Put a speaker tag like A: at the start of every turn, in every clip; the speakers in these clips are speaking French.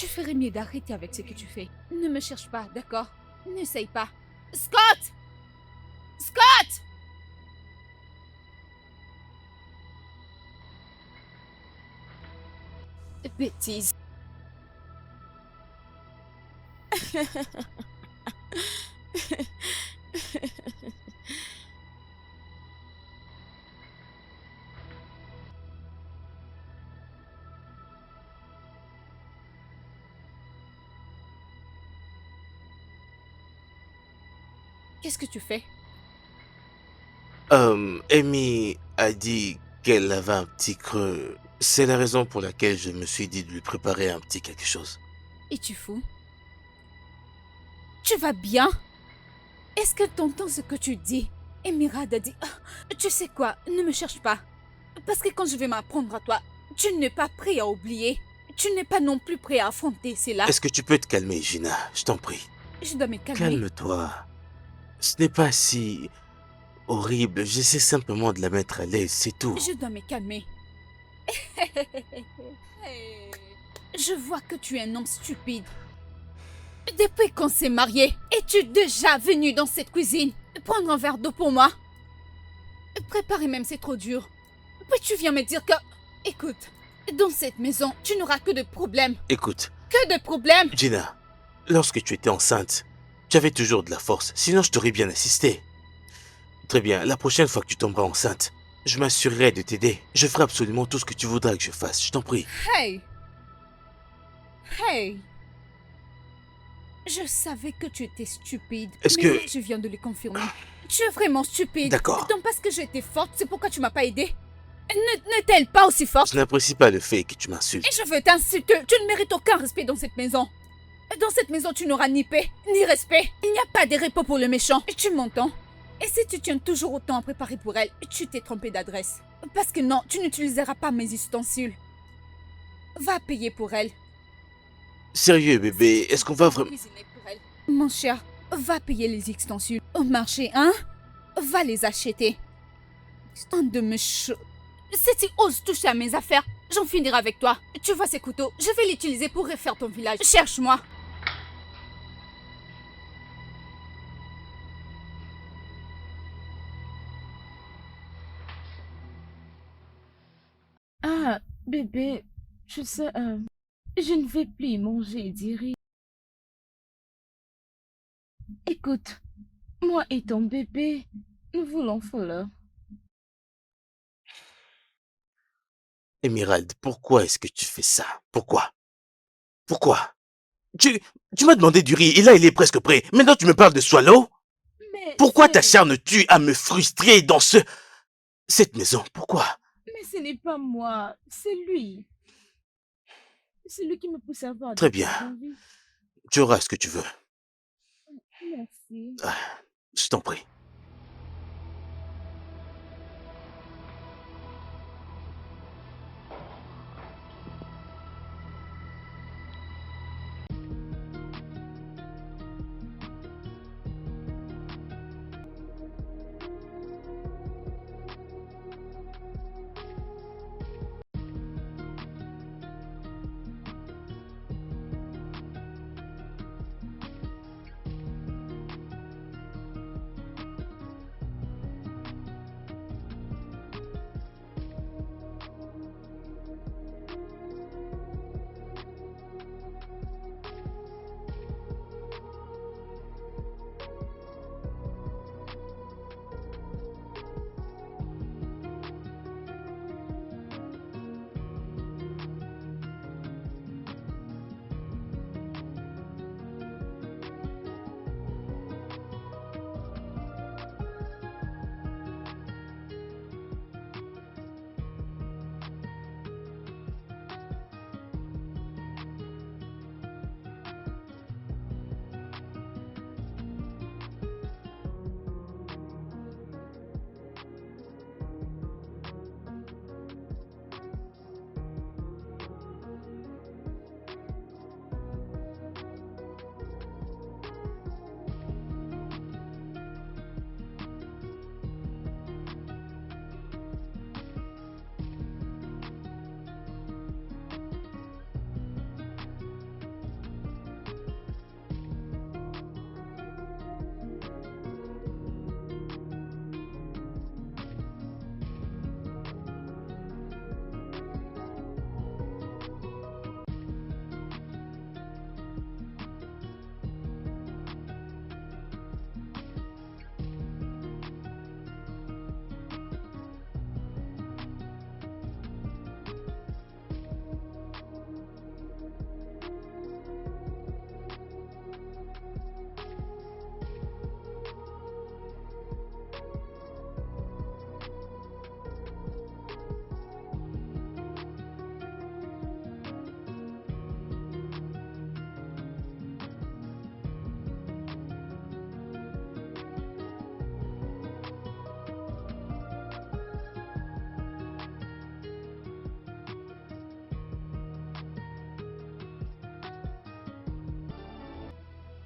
A: Tu ferais mieux d'arrêter avec ce que tu fais. Ne me cherche pas, d'accord? N'essaye pas. Scott! Scott! Bêtise. Qu'est-ce que tu fais?
B: Amy a dit qu'elle avait un petit creux. C'est la raison pour laquelle je me suis dit de lui préparer un petit quelque chose.
A: Et tu fous? Tu vas bien? Est-ce que t'entends ce que tu dis? Emirad a dit... Ah, tu sais quoi? Ne me cherche pas. Parce que quand je vais m'apprendre à toi, tu n'es pas prêt à oublier. Tu n'es pas non plus prêt à affronter cela.
B: Est-ce que tu peux te calmer, Gina? Je t'en prie.
A: Je dois me calmer.
B: Calme-toi. Ce n'est pas si horrible. J'essaie simplement de la mettre à l'aise, c'est tout.
A: Je dois me calmer. Je vois que tu es un homme stupide. Depuis qu'on s'est mariés, es-tu déjà venu dans cette cuisine prendre un verre d'eau pour moi? Préparer même, c'est trop dur. Puis tu viens me dire que... Écoute, dans cette maison, tu n'auras que de problèmes.
B: Écoute,
A: Que de problèmes?
B: Gina, lorsque tu étais enceinte, tu avais toujours de la force, sinon je t'aurais bien assisté. Très bien, la prochaine fois que tu tomberas enceinte, je m'assurerai de t'aider. Je ferai absolument tout ce que tu voudras que je fasse, je t'en prie.
A: Hey! Hey! Je savais que tu étais stupide,
B: Est-ce
A: mais
B: que...
A: là, je viens de le confirmer. Tu es vraiment stupide.
B: D'accord.
A: Donc parce que j'étais forte, c'est pourquoi tu m'as pas aidé. N'est-elle pas aussi forte?
B: Je n'apprécie pas le fait que tu m'insultes.
A: Et je veux t'insulter. Tu ne mérites aucun respect dans cette maison. Dans cette maison, tu n'auras ni paix, ni respect. Il n'y a pas de repos pour le méchant. Tu m'entends? Et si tu tiens toujours autant à préparer pour elle, tu t'es trompé d'adresse. Parce que non, tu n'utiliseras pas mes ustensiles. Va payer pour elle.
B: Sérieux, bébé, est-ce qu'on va vraiment...
A: Cuisiner pour elle. Mon cher, va payer les ustensiles au marché, hein? Va les acheter. Un de mes cheveux. Si tu oses toucher à mes affaires, j'en finirai avec toi. Tu vois ces couteaux, je vais l'utiliser pour refaire ton village. Cherche-moi.
C: Ah, bébé, je sais, je ne vais plus manger d'Iri. Écoute, moi et ton bébé, nous voulons Fuller.
B: Emerald, pourquoi est-ce que tu fais ça? Pourquoi? Pourquoi? Tu, tu m'as demandé du riz et là il est presque prêt. Maintenant tu me parles de Swallow?
C: Mais
B: Pourquoi t'acharnes-tu à me frustrer dans cette maison? Pourquoi?
C: Mais ce n'est pas moi, c'est lui. C'est lui qui me pousse à avoir
B: Très
C: des
B: bien.
C: crises d'envie.
B: Tu auras ce que tu veux.
C: Merci.
B: Ah, je t'en prie.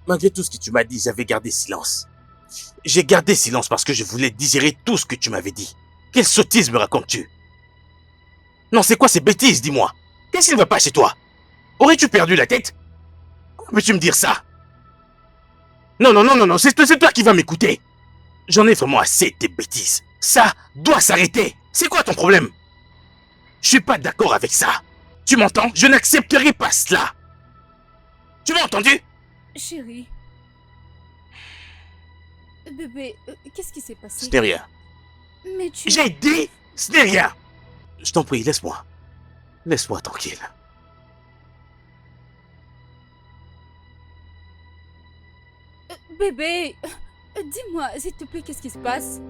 B: Malgré tout ce que tu m'as dit, j'avais gardé silence. J'ai gardé silence parce que je voulais digérer tout ce que tu m'avais dit. Quelle sottise me racontes-tu? Non, c'est quoi ces bêtises, dis-moi? Qu'est-ce qui ne va pas chez toi? Aurais-tu perdu la tête? Comment peux-tu me dire ça? Non, non, non, non, non, c'est toi qui vas m'écouter. J'en ai vraiment assez de tes bêtises. Ça doit s'arrêter. C'est quoi ton problème? Je suis pas d'accord avec ça. Tu m'entends? Je n'accepterai pas cela. Tu m'as entendu?
A: Chérie. Bébé, qu'est-ce qui s'est passé?
B: Ce n'est rien.
A: Mais tu...
B: J'ai dit, ce n'est rien. Je t'en prie, laisse-moi. Laisse-moi tranquille.
A: Bébé, dis-moi, s'il te plaît, qu'est-ce qui se passe?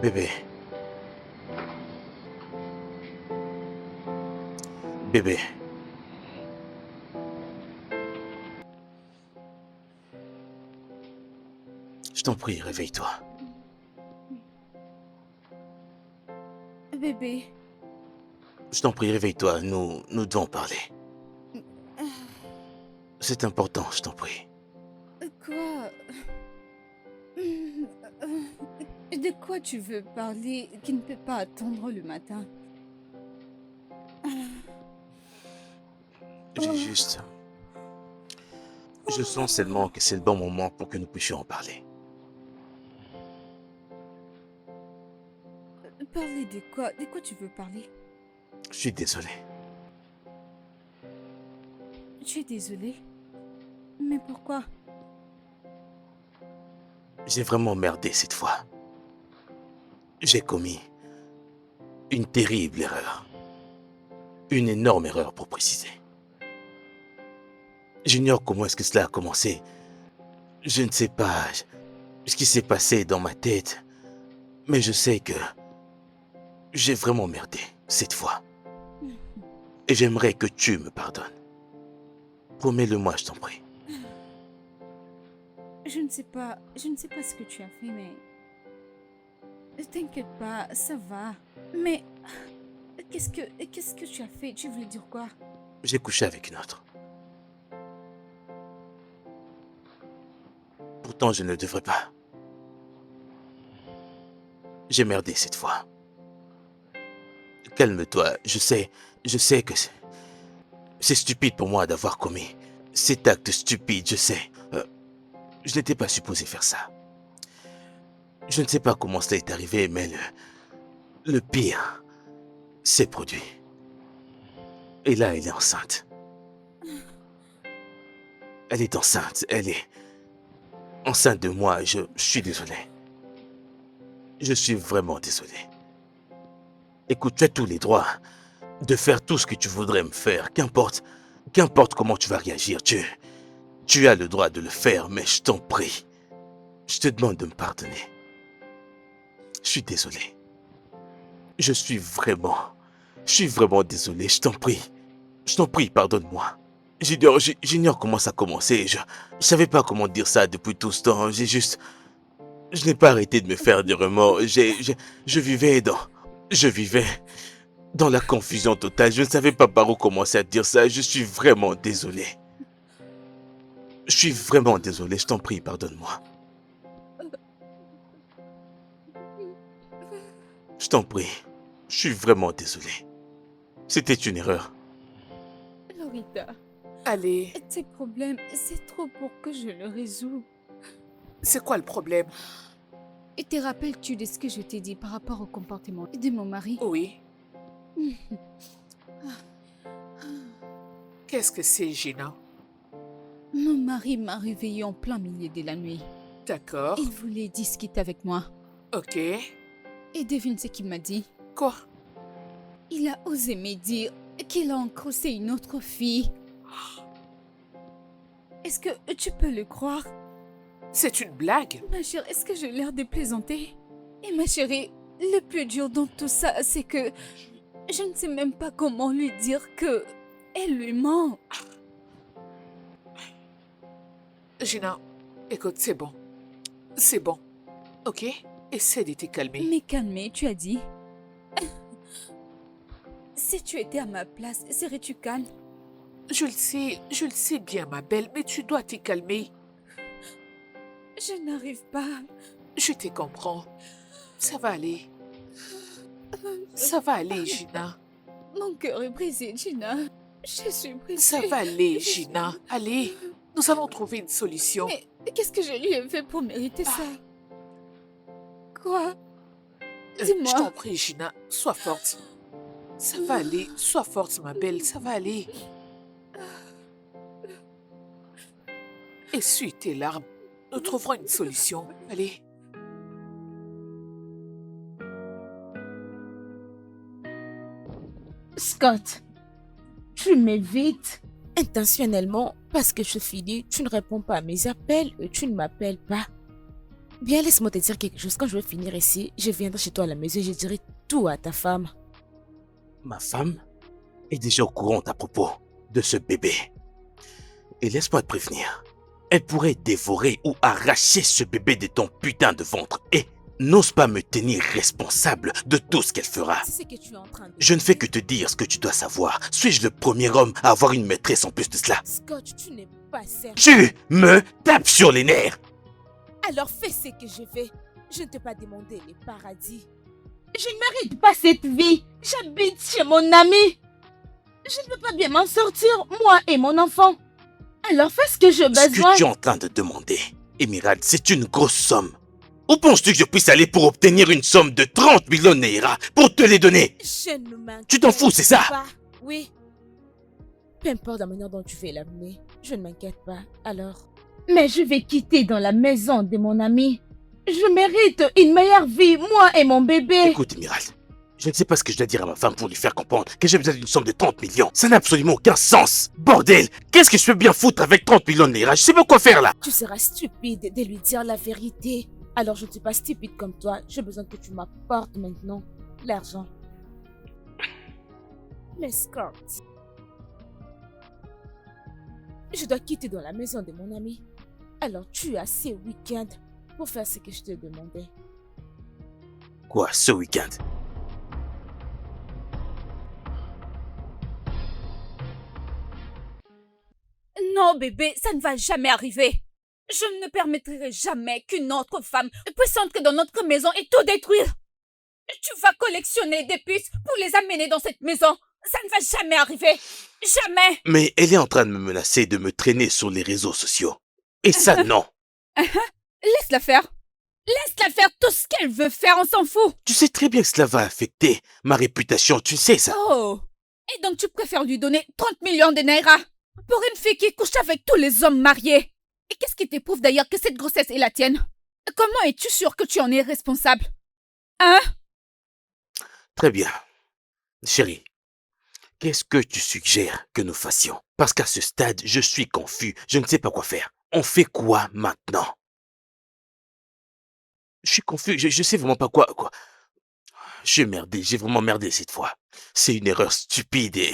B: Bébé. Bébé. Je t'en prie, réveille-toi.
A: Bébé.
B: Je t'en prie, réveille-toi. Nous devons parler. C'est important, je t'en prie.
A: Quoi? De quoi tu veux parler qui ne peut pas attendre le matin?
B: J'ai juste... Je sens seulement que c'est le bon moment pour que nous puissions en parler.
A: Parler de quoi? De quoi tu veux parler?
B: Je suis désolé.
A: Tu es désolée? Mais pourquoi?
B: J'ai vraiment merdé cette fois. J'ai commis une terrible erreur. Une énorme erreur pour préciser. J'ignore comment est-ce que cela a commencé. Je ne sais pas ce qui s'est passé dans ma tête. Mais je sais que j'ai vraiment merdé cette fois. Et j'aimerais que tu me pardonnes. Promets-le-moi, je t'en prie.
A: Je ne sais pas ce que tu as fait, mais... T'inquiète pas, ça va. Mais... Qu'est-ce que tu as fait? Tu voulais dire quoi?
B: J'ai couché avec une autre. Pourtant, je ne devrais pas. J'ai merdé cette fois. Calme-toi, je sais que c'est stupide pour moi d'avoir commis cet acte stupide, je sais. Je n'étais pas supposé faire ça. Je ne sais pas comment cela est arrivé, mais le pire s'est produit. Et là, elle est enceinte. Elle est enceinte, elle est enceinte de moi, je suis désolé. Je suis vraiment désolé. Écoute, tu as tous les droits de faire tout ce que tu voudrais me faire, qu'importe comment tu vas réagir, tu as le droit de le faire, mais je t'en prie, je te demande de me pardonner. Je suis désolé. Je suis vraiment désolé, je t'en prie, pardonne-moi. J'ignore comment ça a commencé, je savais pas comment dire ça depuis tout ce temps, je n'ai pas arrêté de me faire des remords, je vivais dans la confusion totale, je ne savais pas par où commencer à dire ça, je suis vraiment désolé. Je suis vraiment désolé, je t'en prie, pardonne-moi. Je t'en prie, je suis vraiment désolé. C'était une erreur.
A: Lorita,
D: Allez,
A: Tes problèmes, c'est trop pour que je le résous.
D: c'est quoi le problème?
A: Et te rappelles-tu de ce que je t'ai dit par rapport au comportement de mon mari?
D: Oui. Qu'est-ce que c'est, Gina?
A: Mon mari m'a réveillée en plein milieu de la nuit.
D: D'accord.
A: Il voulait discuter avec moi.
D: Ok.
A: Et devine ce qu'il m'a dit.
D: Quoi?
A: Il a osé me dire qu'il a encrossé une autre fille. Est-ce que tu peux le croire?
D: C'est une blague?
A: Ma chérie, est-ce que j'ai l'air de plaisanter? Et ma chérie, le plus dur dans tout ça, c'est que je ne sais même pas comment lui dire que elle lui ment.
D: Gina, écoute, c'est bon. C'est bon. Ok? Essaie de te calmer.
A: Mais calmer, tu as dit. Si tu étais à ma place, serais-tu calme?
D: Je le sais bien, ma belle, mais tu dois te calmer.
A: Je n'arrive pas.
D: Je te comprends. Ça va aller. Ça va aller, Gina.
A: Mon cœur est brisé, Gina. Je suis brisée.
D: Ça va aller, Gina. Allez, nous allons trouver une solution.
A: Mais qu'est-ce que je lui ai fait pour mériter ça? Quoi? Dis-moi.
D: Je t'en prie, Gina, sois forte. Ça va aller. Sois forte, ma belle. Ça va aller. Essuie tes larmes. Nous trouverons une solution. Allez.
C: Scott, tu m'évites intentionnellement parce que je finis, tu ne réponds pas à mes appels et tu ne m'appelles pas. Bien, laisse-moi te dire quelque chose. Quand je vais finir ici, je viendrai chez toi à la maison et je dirai tout à ta femme.
B: Ma femme est déjà au courant à propos de ce bébé. Et laisse-moi te prévenir. Elle pourrait dévorer ou arracher ce bébé de ton putain de ventre et n'ose pas me tenir responsable de tout ce qu'elle fera.
C: C'est ce que tu es en train de
B: Je ne fais que te dire ce que tu dois savoir. Suis-je le premier homme à avoir une maîtresse en plus de cela?
C: Scott, tu n'es pas sérieux.
B: Tu me tapes sur les nerfs.
C: Alors fais ce que je vais. Je ne t'ai pas demandé les paradis.
E: Je ne mérite pas cette vie. J'habite chez mon ami. Je ne peux pas bien m'en sortir, moi et mon enfant. Alors fais ce que j'ai
B: Ce
E: besoin.
B: que tu es en train de demander, Émerald, c'est une grosse somme. Où penses-tu que je puisse aller pour obtenir une somme de 30 millions de Naira pour te les donner?
C: Je ne m'inquiète
B: Tu t'en fous, c'est ça?
C: pas. Oui. Peu importe la manière dont tu fais l'amener, je ne m'inquiète pas. Alors,
E: Mais je vais quitter dans la maison de mon ami. Je mérite une meilleure vie, moi et mon bébé.
B: Écoute, Émerald, je ne sais pas ce que je dois dire à ma femme pour lui faire comprendre que j'ai besoin d'une somme de 30 millions. Ça n'a absolument aucun sens. Bordel, qu'est-ce que je peux bien foutre avec 30 millions de Naira? Je sais pas quoi faire là.
C: tu seras stupide de lui dire la vérité. Alors, je ne suis pas stupide comme toi. J'ai besoin que tu m'apportes maintenant l'argent. Mais Scott, je dois quitter dans la maison de mon ami. Alors, tu as ces week-ends pour faire ce que je te demandais.
B: Quoi, ce week-end?
A: Non, bébé, ça ne va jamais arriver. Je ne permettrai jamais qu'une autre femme puisse entrer dans notre maison et tout détruire. Tu vas collectionner des puces pour les amener dans cette maison. Ça ne va jamais arriver. Jamais.
B: Mais elle est en train de me menacer de me traîner sur les réseaux sociaux. Et ça, non.
A: Laisse-la faire. Laisse-la faire tout ce qu'elle veut faire, on s'en fout.
B: Tu sais très bien que cela va affecter ma réputation, tu sais ça.
A: Oh. Et donc tu préfères lui donner 30 millions de Naira pour une fille qui couche avec tous les hommes mariés. Et qu'est-ce qui t'éprouve d'ailleurs que cette grossesse est la tienne? Comment es-tu sûr que tu en es responsable? Hein?
B: Très bien. Chérie, qu'est-ce que tu suggères que nous fassions? Parce qu'à ce stade, je suis confus. Je ne sais pas quoi faire. On fait quoi maintenant? Je suis confus. Je sais vraiment pas quoi. Je suis merdé. J'ai vraiment merdé cette fois. C'est une erreur stupide et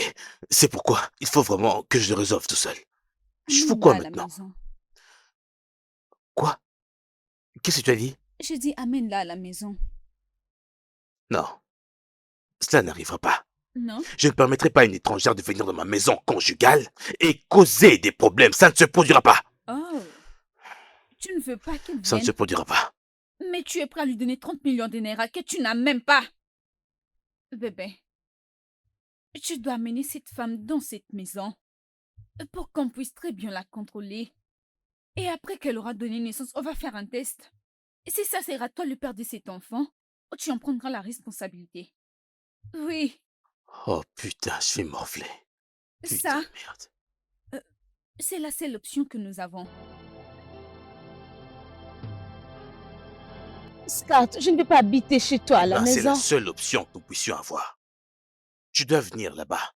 B: c'est pourquoi il faut vraiment que je le résolve tout seul. Je fous quoi
A: Amène-la à la
B: maintenant?
A: maison.
B: Quoi? Qu'est-ce que tu as dit?
A: Je dis amène-la à la maison.
B: Non. Cela n'arrivera pas.
A: Non?
B: Je ne permettrai pas à une étrangère de venir dans ma maison conjugale et causer des problèmes. Ça ne se produira pas.
A: Oh. Tu ne veux pas qu'elle
B: Ça ne
A: vienne.
B: se produira pas.
A: Mais tu es prêt à lui donner 30 millions de Naira que tu n'as même pas. Bébé, tu dois amener cette femme dans cette maison. pour qu'on puisse très bien la contrôler. Et après qu'elle aura donné naissance, on va faire un test. Et si ça sera toi le père de cet enfant, tu en prendras la responsabilité. Oui,
B: Oh putain, je vais morfler. Putain
A: ça,
B: de merde.
A: c'est la seule option que nous avons.
E: Scott, je ne vais pas habiter chez toi à la
B: C'est la
E: maison.
B: seule option que nous puissions avoir. Tu dois venir là-bas.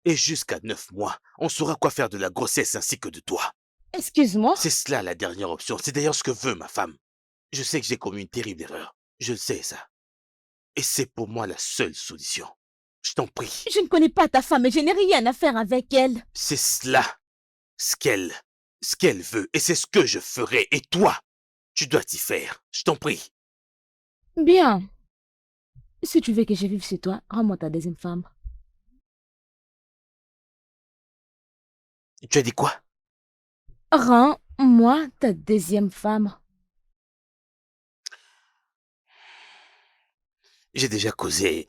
B: Et jusqu'à 9 mois, on saura quoi faire de la grossesse ainsi que de toi.
E: Excuse-moi.
B: C'est cela la dernière option. C'est d'ailleurs ce que veut ma femme. Je sais que j'ai commis une terrible erreur. Je le sais, ça. Et c'est pour moi la seule solution. Je t'en prie.
E: Je ne connais pas ta femme et je n'ai rien à faire avec elle.
B: C'est cela ce qu'elle veut. Et c'est ce que je ferai. Et toi, tu dois t'y faire. Je t'en prie.
E: Bien. Si tu veux que je vive chez toi, rends-moi ta deuxième femme.
B: Tu as dit quoi?
E: Rends-moi ta deuxième femme.
B: J'ai déjà causé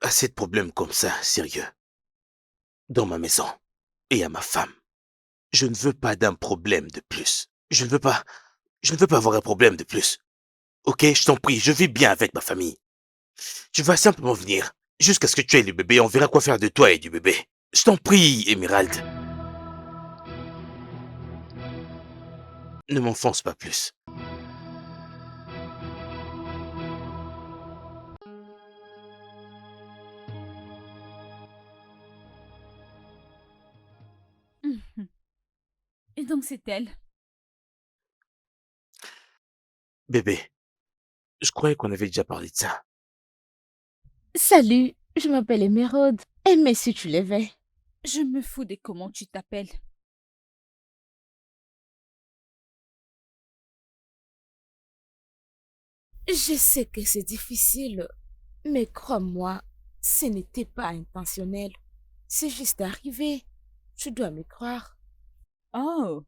B: assez de problèmes comme ça, sérieux. Dans ma maison. Et à ma femme. Je ne veux pas d'un problème de plus. Je ne veux pas avoir un problème de plus. Ok, je t'en prie, je vis bien avec ma famille. Tu vas simplement venir, jusqu'à ce que tu aies le bébé, on verra quoi faire de toi et du bébé. Je t'en prie, Emerald. Ne m'enfonce pas plus.
A: Mhm. Et donc c'est elle.
B: Bébé, je croyais qu'on avait déjà parlé de ça.
E: Salut, je m'appelle Émeraude. Mais si tu l'avais.
A: Je me fous de comment tu t'appelles.
C: Je sais que c'est difficile, mais crois-moi, ce n'était pas intentionnel. C'est juste arrivé. Tu dois me croire.
A: Oh.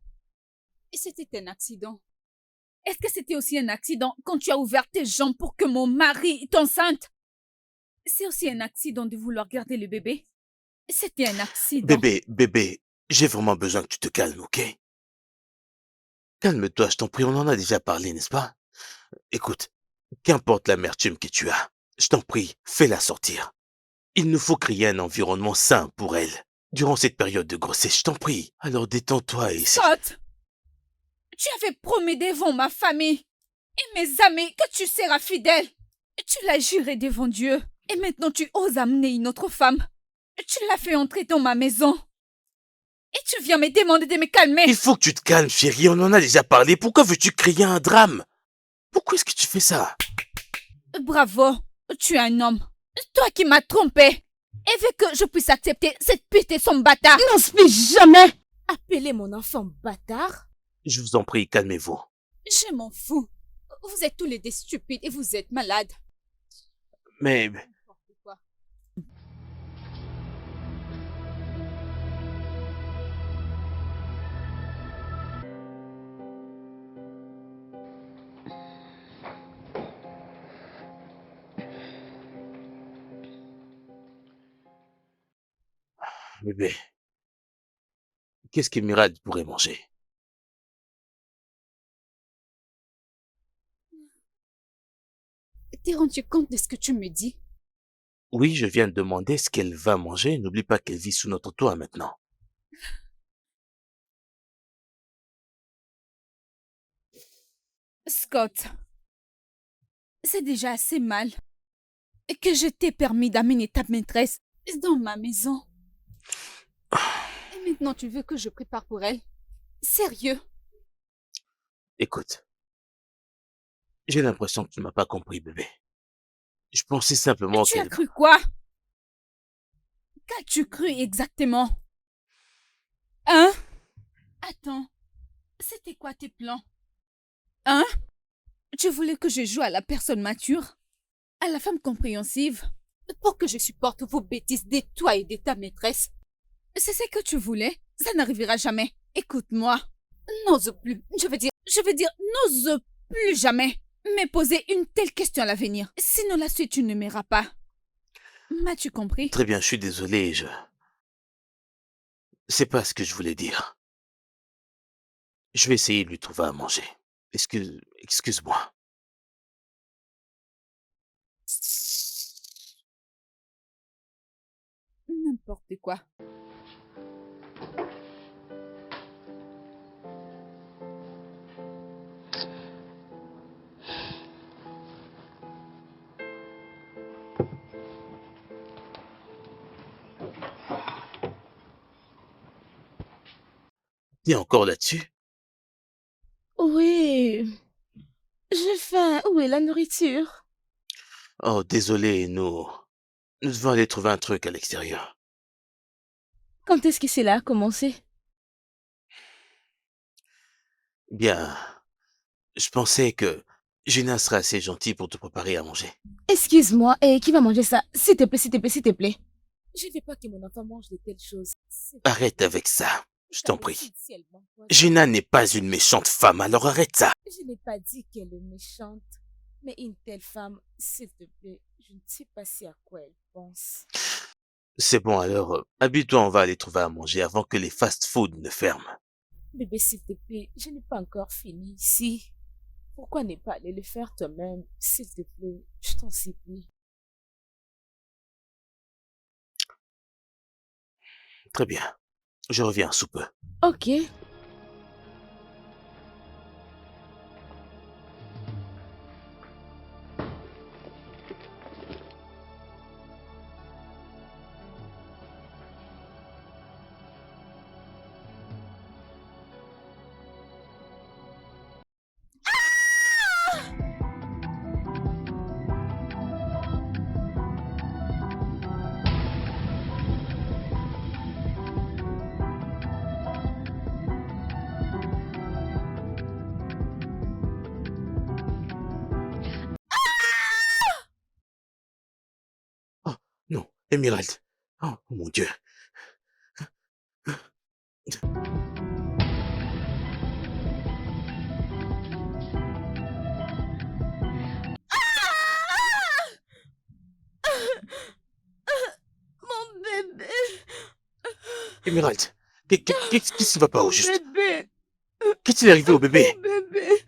A: Et c'était un accident. Est-ce que c'était aussi un accident quand tu as ouvert tes jambes pour que mon mari t'enceinte? C'est aussi un accident de vouloir garder le bébé. C'était un accident.
B: Bébé, j'ai vraiment besoin que tu te calmes, ok? Calme-toi, je t'en prie, on en a déjà parlé, n'est-ce pas? Écoute, qu'importe l'amertume que tu as, je t'en prie, fais-la sortir. Il nous faut créer un environnement sain pour elle. Durant cette période de grossesse, je t'en prie. Alors détends-toi et...
A: Scott! Tu avais promis devant ma famille et mes amis que tu seras fidèle. Tu l'as juré devant Dieu. Et maintenant tu oses amener une autre femme. Tu l'as fait entrer dans ma maison. Et tu viens me demander de me calmer.
B: Il faut que tu te calmes, chérie, on en a déjà parlé. Pourquoi veux-tu créer un drame? Pourquoi est-ce que tu fais ça?
A: Bravo, tu es un homme. Toi qui m'as trompé. Et veux que je puisse accepter cette pute et son bâtard.
E: N'inspire jamais.
C: Appelez mon enfant bâtard.
B: Je vous en prie, calmez-vous.
A: Je m'en fous. Vous êtes tous les deux stupides et vous êtes malades.
B: Mais...
A: N'importe quoi.
B: Bébé, qu'est-ce qu'Emerald pourrait manger?
A: T'es rendu compte de ce que tu me dis?
B: Oui, je viens de demander ce qu'elle va manger. N'oublie pas qu'elle vit sous notre toit maintenant.
A: Scott, c'est déjà assez mal que je t'ai permis d'amener ta maîtresse dans ma maison. Et maintenant tu veux que je prépare pour elle? Sérieux?
B: Écoute, j'ai l'impression que tu ne m'as pas compris, bébé. Je pensais simplement
A: Tu as
B: qu'elle...
A: cru quoi? Qu'as-tu cru exactement? Hein? Attends, c'était quoi tes plans? Hein? Tu voulais que je joue à la personne mature? À la femme compréhensive? Pour que je supporte vos bêtises de toi et de ta maîtresse? C'est ce que tu voulais? Ça n'arrivera jamais. Écoute-moi. N'ose plus. Je veux dire, n'ose plus jamais me poser une telle question à l'avenir. Sinon la suite, tu ne m'aimeras pas. M'as-tu compris?
B: Très bien, je suis désolé, C'est pas ce que je voulais dire. Je vais essayer de lui trouver à manger. Excuse-moi.
A: N'importe quoi.
B: T'es encore là-dessus?
C: Oui, j'ai faim. Où est la nourriture?
B: Oh, désolé, nous devons aller trouver un truc à l'extérieur.
C: Quand est-ce que cela a commencé?
B: Bien, je pensais que Gina serait assez gentille pour te préparer à manger.
C: Excuse-moi, et qui va manger ça? S'il te plaît, s'il te plaît, s'il te plaît. Je ne veux pas que mon enfant mange de telles choses.
B: Arrête avec ça, je t'en prie.
C: Essentiellement, quoi.
B: Gina n'est pas une méchante femme, alors arrête ça.
C: Je n'ai pas dit qu'elle est méchante, mais une telle femme, s'il te plaît, je ne sais pas si à quoi elle pense.
B: C'est bon, alors, habille-toi, on va aller trouver à manger avant que les fast-food ne ferment.
C: Bébé, s'il te plaît, je n'ai pas encore fini ici. Pourquoi ne pas aller le faire toi-même, s'il te plaît, je t'en supplie.
B: Très bien, je reviens sous peu.
C: Ok.
B: Oh, non, Emerald. Oh, mon Dieu.
C: Mon bébé.
B: Emerald, qu'est-ce qui va pas au juste?
C: Bébé.
B: Qu'est-ce qui est arrivé au bébé?
C: Bébé.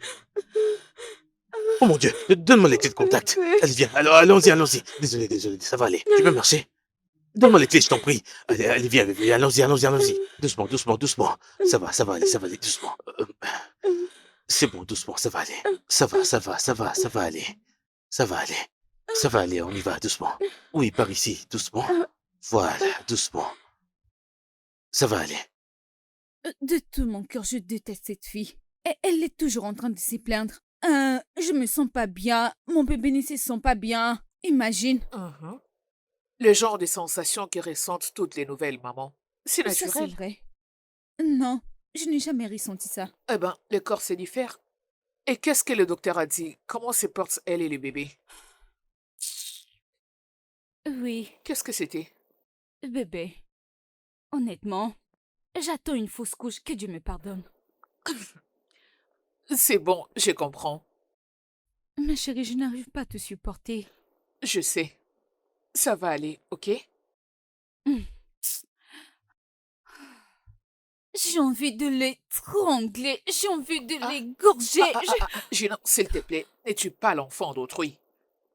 B: Oh mon Dieu, donne-moi les clés de contact.
C: Bébé.
B: Allez, viens, alors allons-y. Désolé, ça va aller. Tu peux marcher? Donne-moi les clés, je t'en prie. Allez, viens, bébé, allons-y. Doucement. Ça va aller, doucement. C'est bon, doucement, ça va aller. Ça va aller. Ça va aller, on y va, doucement. Oui, par ici, doucement. Voilà, doucement. Ça va aller.
A: De tout mon cœur, je déteste cette fille. Et elle est toujours en train de s'y plaindre. Je me sens pas bien. Mon bébé ne se sent pas bien. Imagine.
D: Mhm. Le genre de sensations qui ressentent toutes les nouvelles mamans. C'est
A: Ça, c'est
D: naturel.
A: vrai. Non, je n'ai jamais ressenti ça.
D: Eh ben, le corps se diffère. Et qu'est-ce que le docteur a dit? Comment se portent elle et le bébé?
A: Oui,
D: Qu'est-ce que c'était?
A: bébé. Honnêtement, j'attends une fausse couche, que Dieu me pardonne.
D: C'est bon, je comprends.
A: Ma chérie, je n'arrive pas à te supporter.
D: Je sais. Ça va aller, ok?
A: J'ai envie de l'étrangler. J'ai envie de l'égorger.
D: Gina, s'il te plaît, ne tue pas l'enfant d'autrui.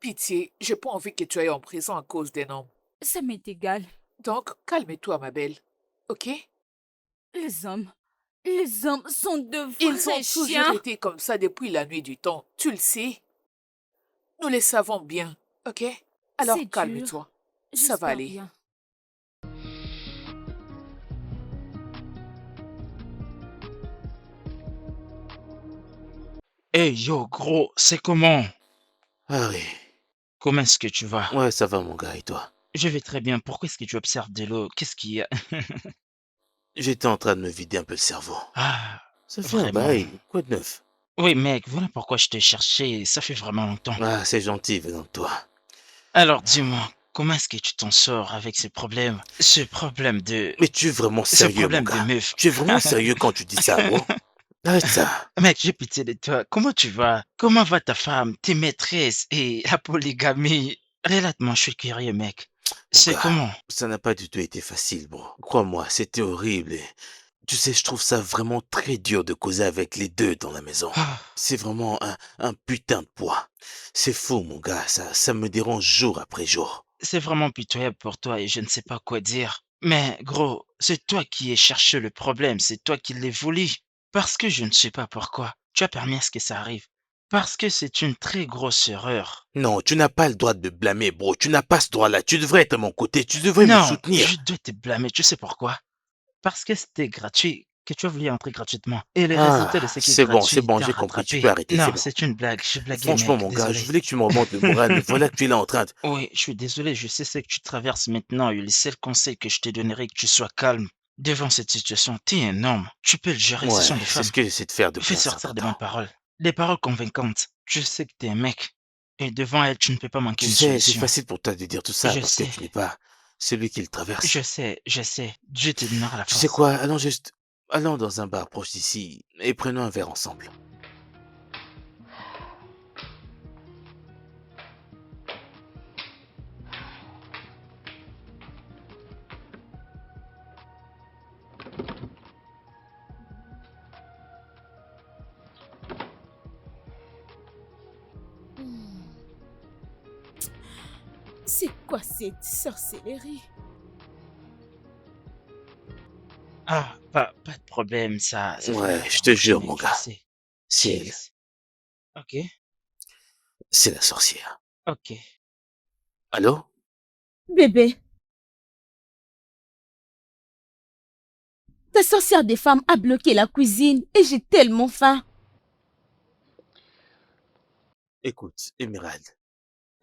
D: Pitié, j'ai pas envie que tu ailles en prison à cause d'un homme.
A: Ça m'est égal.
D: Donc, calme-toi, ma belle. Ok?
A: Les hommes sont de
D: Ils
A: vrais
D: ont toujours
A: chiens.
D: été comme ça depuis la nuit du temps. Tu le sais. Nous les savons bien, ok? Alors,
A: C'est dur.
D: calme-toi. Ça va
A: J'espère
D: aller.
A: bien.
F: Hey yo, gros, c'est comment?
B: Ah oui.
F: Comment est-ce que tu vas?
B: Ouais, ça va, mon gars, et toi?
F: Je vais très bien. Pourquoi est-ce que tu observes de l'eau? Qu'est-ce qu'il y a?
B: J'étais en train de me vider un peu le cerveau.
F: Ah,
B: Ça fait un
F: vraiment.
B: bail. Quoi de neuf?
F: Oui, mec, voilà pourquoi je t'ai cherché. Ça fait vraiment longtemps.
B: Ah, c'est gentil venant de toi.
F: Alors, dis-moi, comment est-ce que tu t'en sors avec ce problème? Ce problème de...
B: Mais tu es vraiment
F: Ce
B: sérieux, mon
F: problème de
B: gars.
F: meuf.
B: Tu es vraiment sérieux quand tu dis ça, oh? Arrête ça.
F: Mec, j'ai pitié de toi. Comment tu vas? Comment va ta femme, tes maîtresses et la polygamie? Relate-moi, je suis curieux, mec.
B: Mon
F: C'est
B: gars,
F: comment?
B: ça n'a pas du tout été facile, bro. Crois-moi, c'était horrible. Et tu sais, je trouve ça vraiment très dur de causer avec les deux dans la maison.
F: Ah,
B: C'est vraiment un putain de poids. C'est fou, mon gars, ça me dérange jour après jour.
F: c'est vraiment pitoyable pour toi et je ne sais pas quoi dire. Mais gros, c'est toi qui ai cherché le problème, c'est toi qui l'ai voulu. Parce que je ne sais pas pourquoi. Tu as permis à ce que ça arrive. Parce que c'est une très grosse erreur.
B: Non, tu n'as pas le droit de me blâmer, bro. Tu n'as pas ce droit-là. Tu devrais être à mon côté. Tu devrais me
F: Non,
B: soutenir.
F: je dois te blâmer, tu sais pourquoi? Parce que c'était gratuit, que tu as voulu entrer gratuitement. Et les résultats de
B: Ah,
F: ce qui est gratuit
B: c'est bon,
F: t'ont
B: j'ai compris. Tu
F: rattrapé.
B: peux arrêter, c'est
F: Non,
B: bon.
F: c'est une blague. J'ai blagué,
B: Franchement,
F: mec.
B: mon gars, je
F: Désolé.
B: voulais que tu me remontes le moral, mais voilà que tu es là en train de...
F: Oui, je suis désolé. Je sais ce que tu traverses maintenant et le seul conseil que je te donnerai, que tu sois calme. Devant cette situation, tu es un homme. Tu peux le gérer, ce
B: Ouais,
F: sont des
B: c'est
F: femmes.
B: ce que j'essaie de faire
F: Fais
B: depuis un certain
F: sortir des bonnes
B: temps.
F: paroles. Des paroles convaincantes. Je sais que tu es un mec. Et devant elle, tu ne peux pas manquer
B: Tu
F: une
B: sais, c'est
F: solution.
B: facile pour toi de dire tout ça
F: Je
B: parce que
F: sais,
B: tu n'es pas celui qui le traverse.
F: je sais. Dieu te donnera la
B: Tu sais
F: force.
B: quoi, allons dans un bar proche d'ici et prenons un verre ensemble.
C: C'est quoi cette sorcellerie?
F: Ah, pas de problème, ça finit
B: Ouais, je
F: par
B: te
F: marcher,
B: jure,
F: mec,
B: mon
F: je
B: gars,
F: sais.
B: c'est elle,
F: Cheers. Ok,
B: c'est la sorcière.
F: ok.
B: Allô?
E: Bébé, ta sorcière des femmes a bloqué la cuisine et j'ai tellement faim.
B: Écoute, Emerald,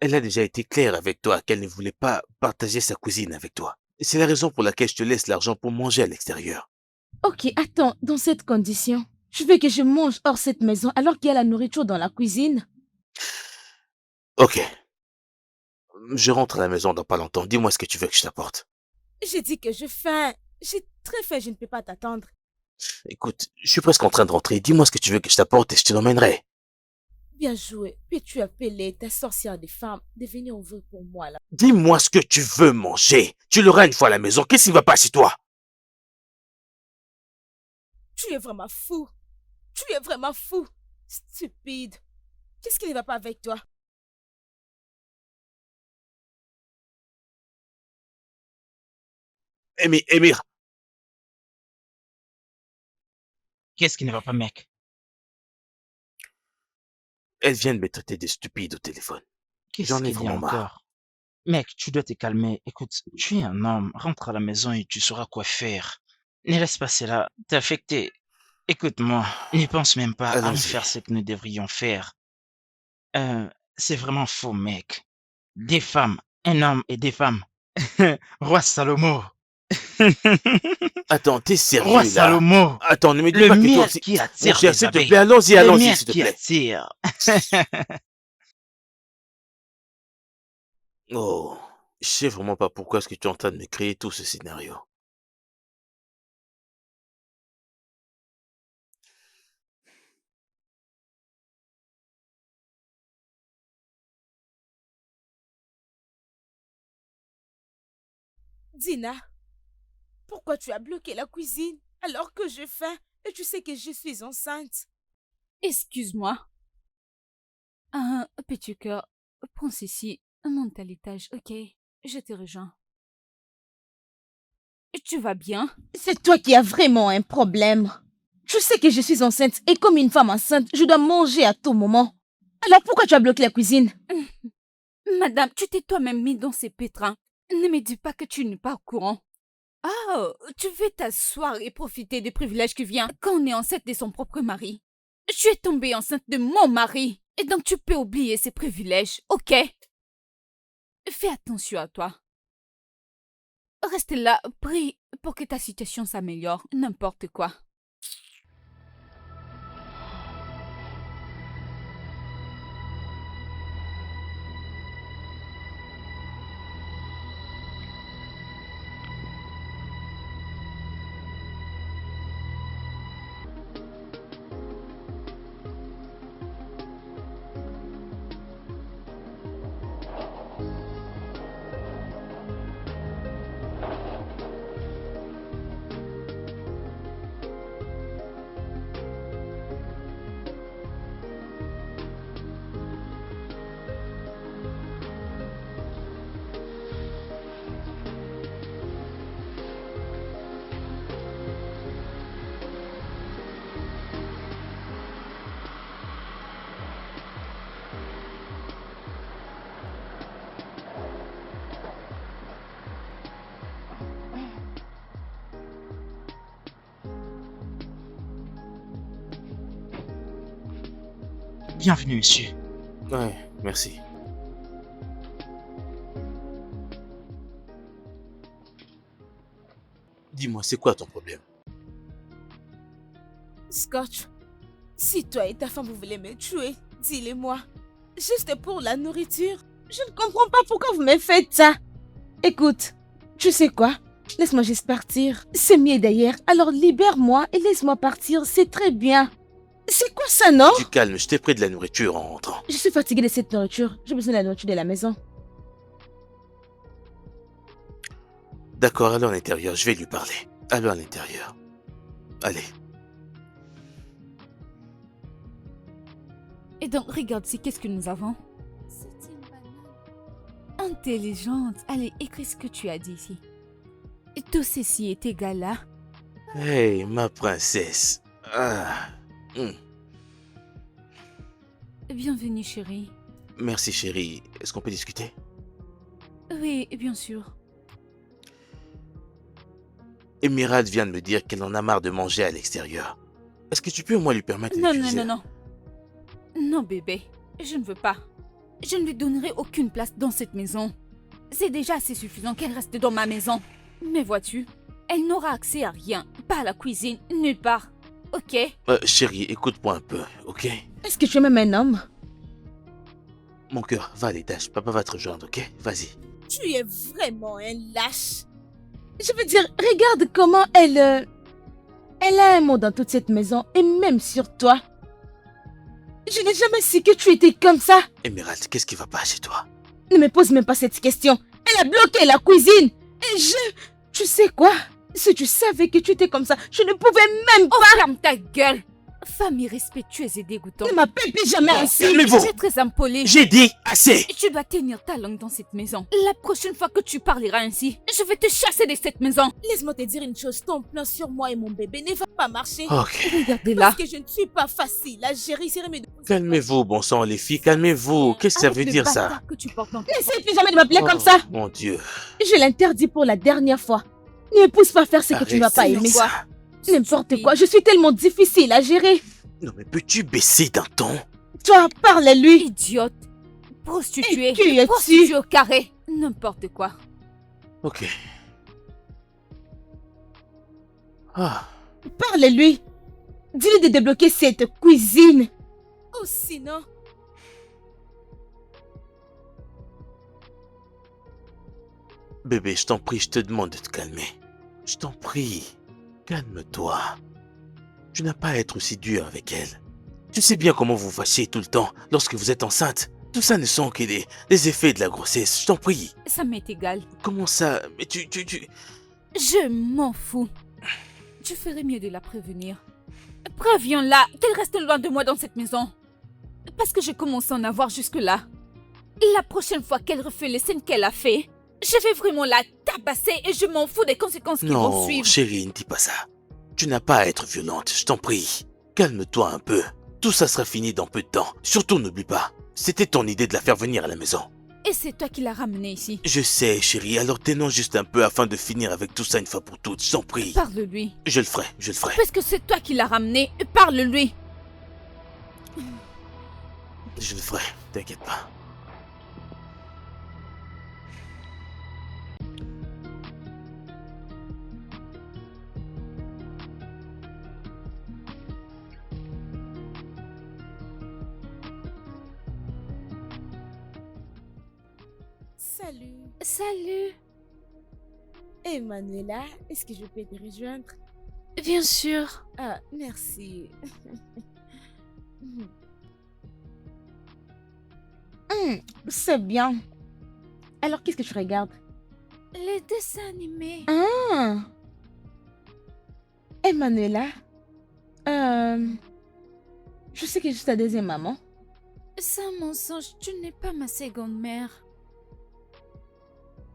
B: elle a déjà été claire avec toi qu'elle ne voulait pas partager sa cuisine avec toi. Et c'est la raison pour laquelle je te laisse l'argent pour manger à l'extérieur.
E: Ok, attends, dans cette condition, tu veux que je mange hors cette maison alors qu'il y a la nourriture dans la cuisine?
B: Ok, je rentre à la maison dans pas longtemps. Dis-moi ce que tu veux que je t'apporte.
E: J'ai dit que j'ai faim. J'ai très faim, je ne peux pas t'attendre.
B: Écoute, je suis presque en train de rentrer. Dis-moi ce que tu veux que je t'apporte et je te l'emmènerai.
E: Bien joué. Puis tu as appelé ta sorcière des femmes de venir ouvrir pour moi là.
B: Dis-moi ce que tu veux manger. Tu l'auras une fois à la maison. Qu'est-ce qui va pas chez toi?
E: Tu es vraiment fou. Tu es vraiment fou. Stupide. Qu'est-ce qui ne va pas avec toi?
B: Émir,
F: Qu'est-ce qui ne va pas, mec?
B: elle vient de me traiter de stupide au téléphone.
F: Qu'est-ce
B: J'en ai
F: qu'il y a
B: vraiment marre.
F: encore? Mec, tu dois te calmer. Écoute, tu es un homme. Rentre à la maison et tu sauras quoi faire. Ne laisse pas cela t'affecter. Écoute-moi, n'y pense même pas à nous
B: Allons-y.
F: faire ce que nous devrions faire. Euh, c'est vraiment faux, mec. Des femmes, un homme et des femmes. Roi Salomon.
B: Attends, t'es
F: Roi
B: sérieux là?
F: Salomon.
B: Attends, ne me dis
F: Le
B: pas que toi
F: miel
B: aussi...
F: qui
B: Mon
F: attire
B: cher,
F: les
B: s'il te
F: abeilles.
B: plaît, allons-y,
F: Le
B: allons-y,
F: miel
B: s'il te
F: qui
B: plaît.
F: attire.
B: Oh, je sais vraiment pas pourquoi est-ce que tu es en train de me créer tout ce scénario.
E: Dina, pourquoi tu as bloqué la cuisine alors que j'ai faim et tu sais que je suis enceinte?
A: Excuse-moi. Petit cœur, prends ceci, monte à l'étage, ok? Je te rejoins. Tu vas bien?
E: C'est toi qui as vraiment un problème. Tu sais que je suis enceinte et comme une femme enceinte, je dois manger à tout moment. Alors pourquoi tu as bloqué la cuisine?
A: Madame, tu t'es toi-même mis dans ces pétrins. Ne me dis pas que tu n'es pas au courant. Oh, tu veux t'asseoir et profiter des privilèges qui viennent quand on est enceinte de son propre mari. Tu es tombée enceinte de mon mari. Et donc tu peux oublier ces privilèges, ok? Fais attention à toi. Reste là, prie pour que ta situation s'améliore, n'importe quoi.
F: Bienvenue, monsieur.
B: Ouais, merci. Dis-moi, c'est quoi ton problème?
C: Scotch, si toi et ta femme vous voulez me tuer, dis-le-moi. Juste pour la nourriture. Je ne comprends pas pourquoi vous me faites ça. Écoute, tu sais quoi? Laisse-moi juste partir. C'est mieux d'ailleurs. Alors libère-moi et laisse-moi partir. C'est très bien. C'est quoi ça, non?
B: Du calme, je t'ai pris de la nourriture en rentrant.
C: Je suis fatiguée de cette nourriture. J'ai besoin de la nourriture de la maison.
B: D'accord, allons à l'intérieur, je vais lui parler. Allons à l'intérieur. Allez.
A: Et donc, regarde ici, qu'est-ce que nous avons? C'est une banane. Intelligente. Allez, écris ce que tu as dit ici. Et tout ceci est égal à...
B: Hey, ma princesse. Ah.
A: Bienvenue, chérie.
B: Merci chérie. Est-ce qu'on peut discuter?
A: Oui, bien sûr.
B: Emerald vient de me dire qu'elle en a marre de manger à l'extérieur. Est-ce que tu peux au moins lui permettre
A: Non, non,
B: d'utiliser...
A: non, non. Non, bébé. Je ne veux pas. Je ne lui donnerai aucune place dans cette maison. C'est déjà assez suffisant qu'elle reste dans ma maison. Mais vois-tu, elle n'aura accès à rien. Pas à la cuisine, nulle part. Ok?
B: Chérie, écoute-moi un peu, ok?
C: Est-ce que tu es même un homme?
B: Mon cœur, va à l'étage, papa va te rejoindre, ok? Vas-y.
C: Tu es vraiment un lâche. Je veux dire, regarde comment elle a un mot dans toute cette maison et même sur toi. Je n'ai jamais su que tu étais comme ça.
B: Emerald, qu'est-ce qui va pas chez toi?
C: Ne me pose même pas cette question. Elle a bloqué la cuisine. Et Tu sais quoi? Si tu savais que tu étais comme ça, je ne pouvais même pas...
A: Oh, ferme ta gueule! Femme irrespectueuse et dégoûtante.
C: Ne m'appelle plus jamais ainsi.
B: Calmez-vous!
A: C'est très impoli.
B: J'ai dit assez!
A: Tu dois tenir ta langue dans cette maison. La prochaine fois que tu parleras ainsi, je vais te chasser de cette maison.
C: Laisse-moi te dire une chose. Ton plan sur moi et mon bébé ne va pas marcher.
B: Ok.
A: Regardez-là.
C: Parce que je ne suis pas facile à gérer.
B: Calmez-vous, bon sang, les filles, calmez-vous. Qu'est-ce que ça veut dire, ça?
A: Que tu portes dans...
C: N'essaie plus jamais de m'appeler comme
B: Oh,
C: ça.
B: mon Dieu.
C: Je l'interdis pour la dernière fois. Ne me pousse pas à faire ce que tu ne vas pas
B: Arrête
C: aimer.
B: ça.
C: N'importe quoi. Je suis tellement difficile à gérer.
B: Non, mais peux-tu baisser d'un ton?
C: Toi, parle à lui.
A: Idiote. Prostituée.
C: Et qui es-tu?
A: Prostituée au carré. N'importe quoi.
B: Ok. Ah.
C: Parle à lui. Dis-lui de débloquer cette cuisine. Oh, sinon...
B: Bébé, je t'en prie, je te demande de te calmer. Je t'en prie. Calme-toi. Tu n'as pas à être aussi dur avec elle. Tu sais bien comment vous fâchez tout le temps lorsque vous êtes enceinte. Tout ça ne sont que des effets de la grossesse. Je t'en prie.
A: Ça m'est égal.
B: Comment ça? Mais
A: Je m'en fous. Tu ferais mieux de la prévenir. Préviens-la qu'elle reste loin de moi dans cette maison. Parce que j'ai commencé à en avoir jusque-là. La prochaine fois qu'elle refait les scènes qu'elle a fait, je vais vraiment la tabasser et je m'en fous des conséquences qui vont
B: Non,
A: suivre.
B: chérie, ne dis pas ça. Tu n'as pas à être violente, je t'en prie. Calme-toi un peu. Tout ça sera fini dans peu de temps. Surtout n'oublie pas, c'était ton idée de la faire venir à la maison.
A: Et c'est toi qui l'as ramenée ici.
B: Je sais, chérie, alors t'énonce juste un peu afin de finir avec tout ça une fois pour toutes, je t'en prie.
A: Parle-lui.
B: Je le ferai, je le ferai.
A: Parce que c'est toi qui l'as ramenée, parle-lui.
B: Je le ferai, t'inquiète pas.
C: Salut.
A: Salut.
C: Emanuela, est-ce que je peux te rejoindre?
A: Bien sûr.
C: Ah, merci. C'est bien. Alors, qu'est-ce que tu regardes?
A: Les dessins animés.
C: Ah. Emanuela, je sais que je suis ta deuxième maman.
A: C'est un mensonge, tu n'es pas ma seconde mère.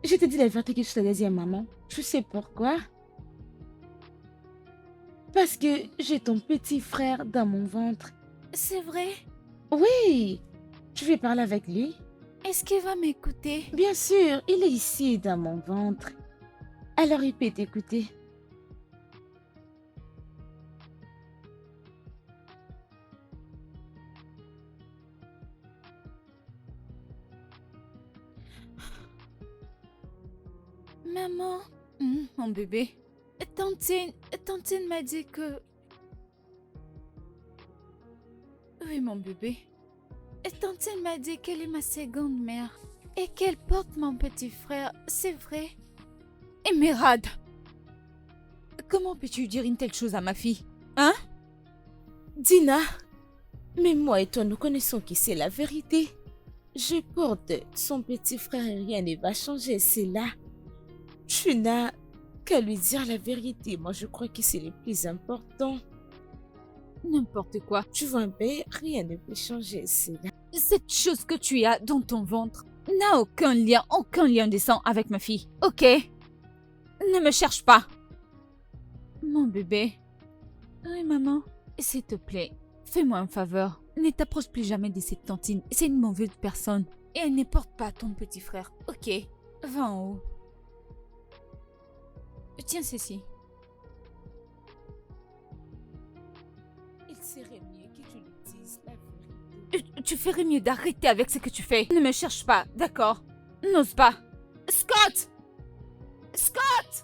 C: Je te dis la vérité que je suis ta deuxième maman. Tu sais pourquoi? Parce que j'ai ton petit frère dans mon ventre.
A: C'est vrai?
C: Oui. Tu veux parler avec lui?
A: Est-ce qu'il va m'écouter?
C: Bien sûr, il est ici dans mon ventre. Alors il peut t'écouter.
A: Maman, mon bébé. Tantine m'a dit que... Oui, mon bébé. Tantine m'a dit qu'elle est ma seconde mère et qu'elle porte mon petit frère, c'est vrai. Emerald, comment peux-tu dire une telle chose à ma fille? Hein?
C: Dina, mais moi et toi, nous connaissons qui c'est la vérité. Je porte son petit frère et rien ne va changer, c'est là. Tu n'as qu'à lui dire la vérité. Moi, je crois que c'est le plus important.
A: N'importe quoi.
C: Tu vois, ben, rien ne peut changer, c'est là.
A: Cette chose que tu as dans ton ventre n'a aucun lien de sang avec ma fille, ok? Ne me cherche pas. Mon bébé. Oui, maman. S'il te plaît, fais-moi un faveur. Ne t'approche plus jamais de cette tantine. C'est une mauvaise personne. Et elle ne porte pas ton petit frère, ok? Va en haut. Tiens ceci.
C: Il serait mieux que tu lui dises la vérité.
A: Tu ferais mieux d'arrêter avec ce que tu fais. Ne me cherche pas, d'accord? N'ose pas. Scott! Scott!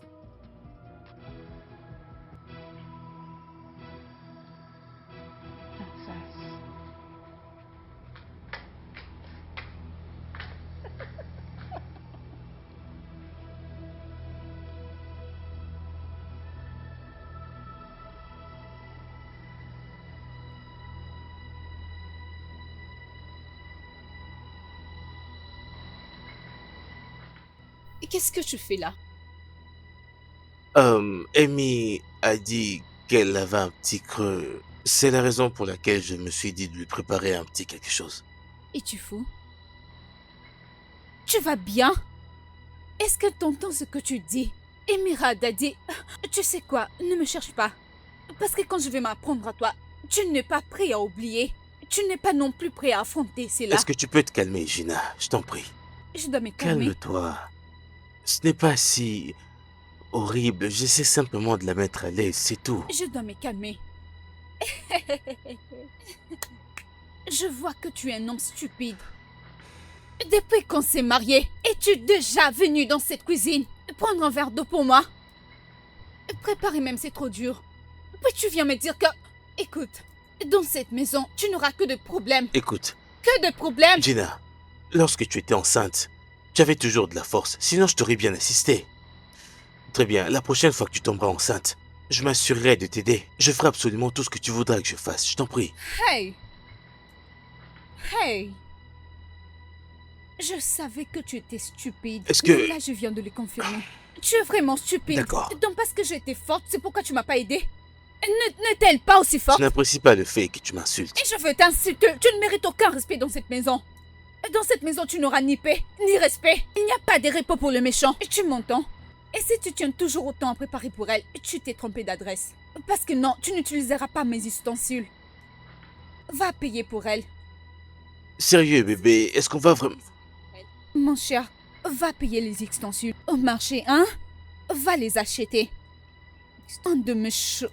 A: Et qu'est-ce que tu fais là?
B: Amy a dit qu'elle avait un petit creux. C'est la raison pour laquelle je me suis dit de lui préparer un petit quelque chose.
A: Et tu fous? Tu vas bien? Est-ce que t'entends ce que tu dis? Emerald a dit... Tu sais quoi? Ne me cherche pas. Parce que quand je vais m'apprendre à toi, tu n'es pas prêt à oublier. Tu n'es pas non plus prêt à affronter cela.
B: Est-ce que tu peux te calmer, Gina? Je t'en prie.
A: Je dois me calmer.
B: Calme-toi. Ce n'est pas si horrible. J'essaie simplement de la mettre à l'aise, c'est tout.
A: Je dois me calmer. Je vois que tu es un homme stupide. Depuis qu'on s'est mariés, es-tu déjà venu dans cette cuisine prendre un verre d'eau pour moi? Préparer même, c'est trop dur. Puis tu viens me dire que... Écoute, dans cette maison, tu n'auras que de problèmes.
B: Écoute,
A: Que de problèmes!
B: Gina, lorsque tu étais enceinte, tu avais toujours de la force, sinon je t'aurais bien assisté. Très bien, la prochaine fois que tu tomberas enceinte, je m'assurerai de t'aider. Je ferai absolument tout ce que tu voudras que je fasse, je t'en prie.
A: Hey! Hey! Je savais que tu étais stupide.
B: Est-ce que-
A: Mais là, je viens de le confirmer. Tu es vraiment stupide.
B: D'accord.
A: Donc parce que j'étais forte, c'est pourquoi tu m'as pas aidé? N'est-elle pas aussi forte?
B: Je n'apprécie pas le fait que tu m'insultes.
A: Et je veux t'insulter. Tu ne mérites aucun respect dans cette maison. Dans cette maison, tu n'auras ni paix, ni respect. Il n'y a pas de repos pour le méchant. Tu m'entends? Et si tu tiens toujours autant à préparer pour elle, tu t'es trompé d'adresse. Parce que non, tu n'utiliseras pas mes ustensiles. Va payer pour elle.
B: Sérieux, bébé, est-ce qu'on va vraiment...
A: Mon cher, va payer les ustensiles au marché, hein? Va les acheter. Un de mes cheveux.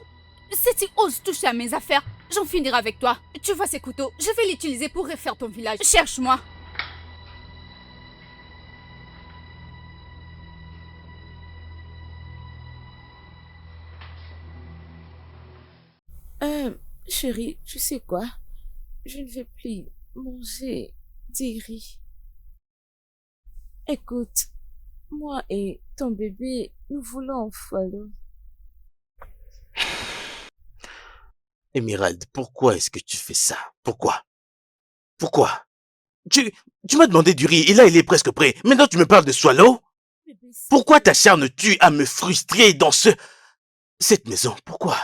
A: Si tu oses toucher à mes affaires, j'en finirai avec toi. Tu vois ces couteaux, je vais l'utiliser pour refaire ton village. Cherche-moi.
C: Chérie, tu sais quoi? Je ne vais plus manger des riz. Écoute, moi et ton bébé, nous voulons un follow.
B: Emerald, pourquoi est-ce que tu fais ça? Pourquoi? Pourquoi? Tu m'as demandé du riz et là il est presque prêt. Maintenant tu me parles de swallow? Pourquoi t'acharnes-tu à me frustrer dans cette maison? Pourquoi?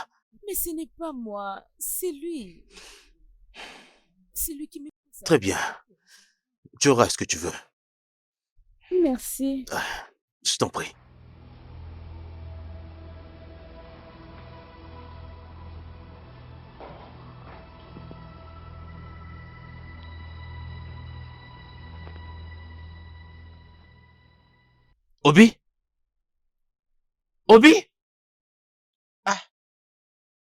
C: Mais ce n'est pas moi, c'est lui. C'est lui qui me...
B: Très bien. Tu auras ce que tu veux.
C: Merci.
B: Je t'en prie. Obi? Obi?
F: Ah,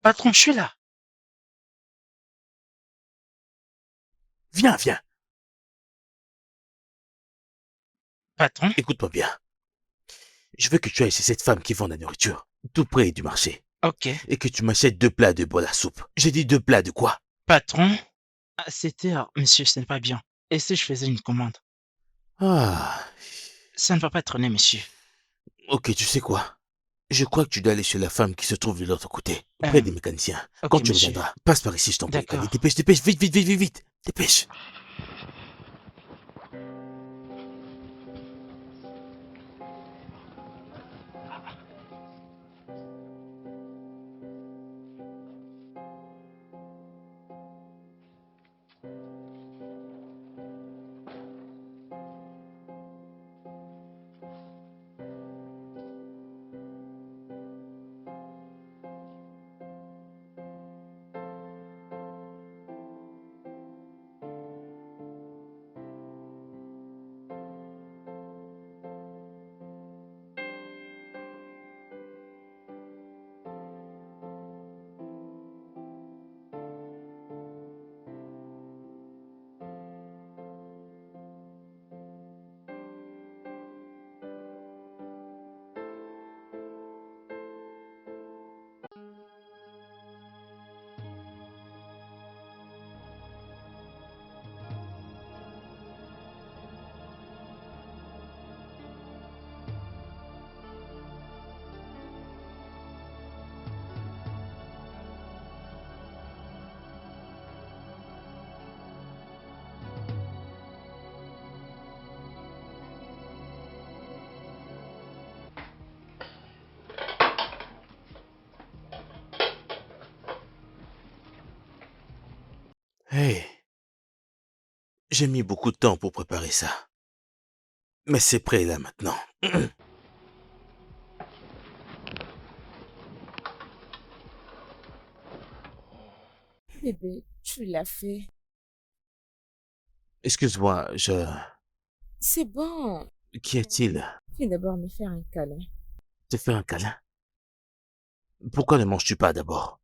F: patron, je suis là.
B: Viens, viens.
F: Patron?
B: Écoute-moi bien. Je veux que tu ailles chez cette femme qui vend la nourriture, tout près du marché,
F: Ok.
B: et que tu m'achètes 2 plats de bol à soupe. J'ai dit 2 plats de quoi?
F: Patron? À cette heure, monsieur, ce n'est pas bien. Et si je faisais une commande?
B: Ah,
F: Ça ne va pas traîner, monsieur.
B: ok, tu sais quoi? Je crois que tu dois aller chez la femme qui se trouve de l'autre côté, près
F: Euh,
B: des mécaniciens.
F: ok,
B: Quand tu
F: monsieur.
B: reviendras, passe par ici, je t'en prie.
F: D'accord.
B: Allez, dépêche, dépêche, vite, vite, vite, vite, vite. Dépêche. Hey, j'ai mis beaucoup de temps pour préparer ça. Mais c'est prêt là maintenant.
C: Bébé, tu l'as fait.
B: Excuse-moi,
C: C'est bon.
B: Qu'y a-t-il?
C: Viens d'abord me faire un câlin.
B: Te faire un câlin? Pourquoi ne manges-tu pas d'abord?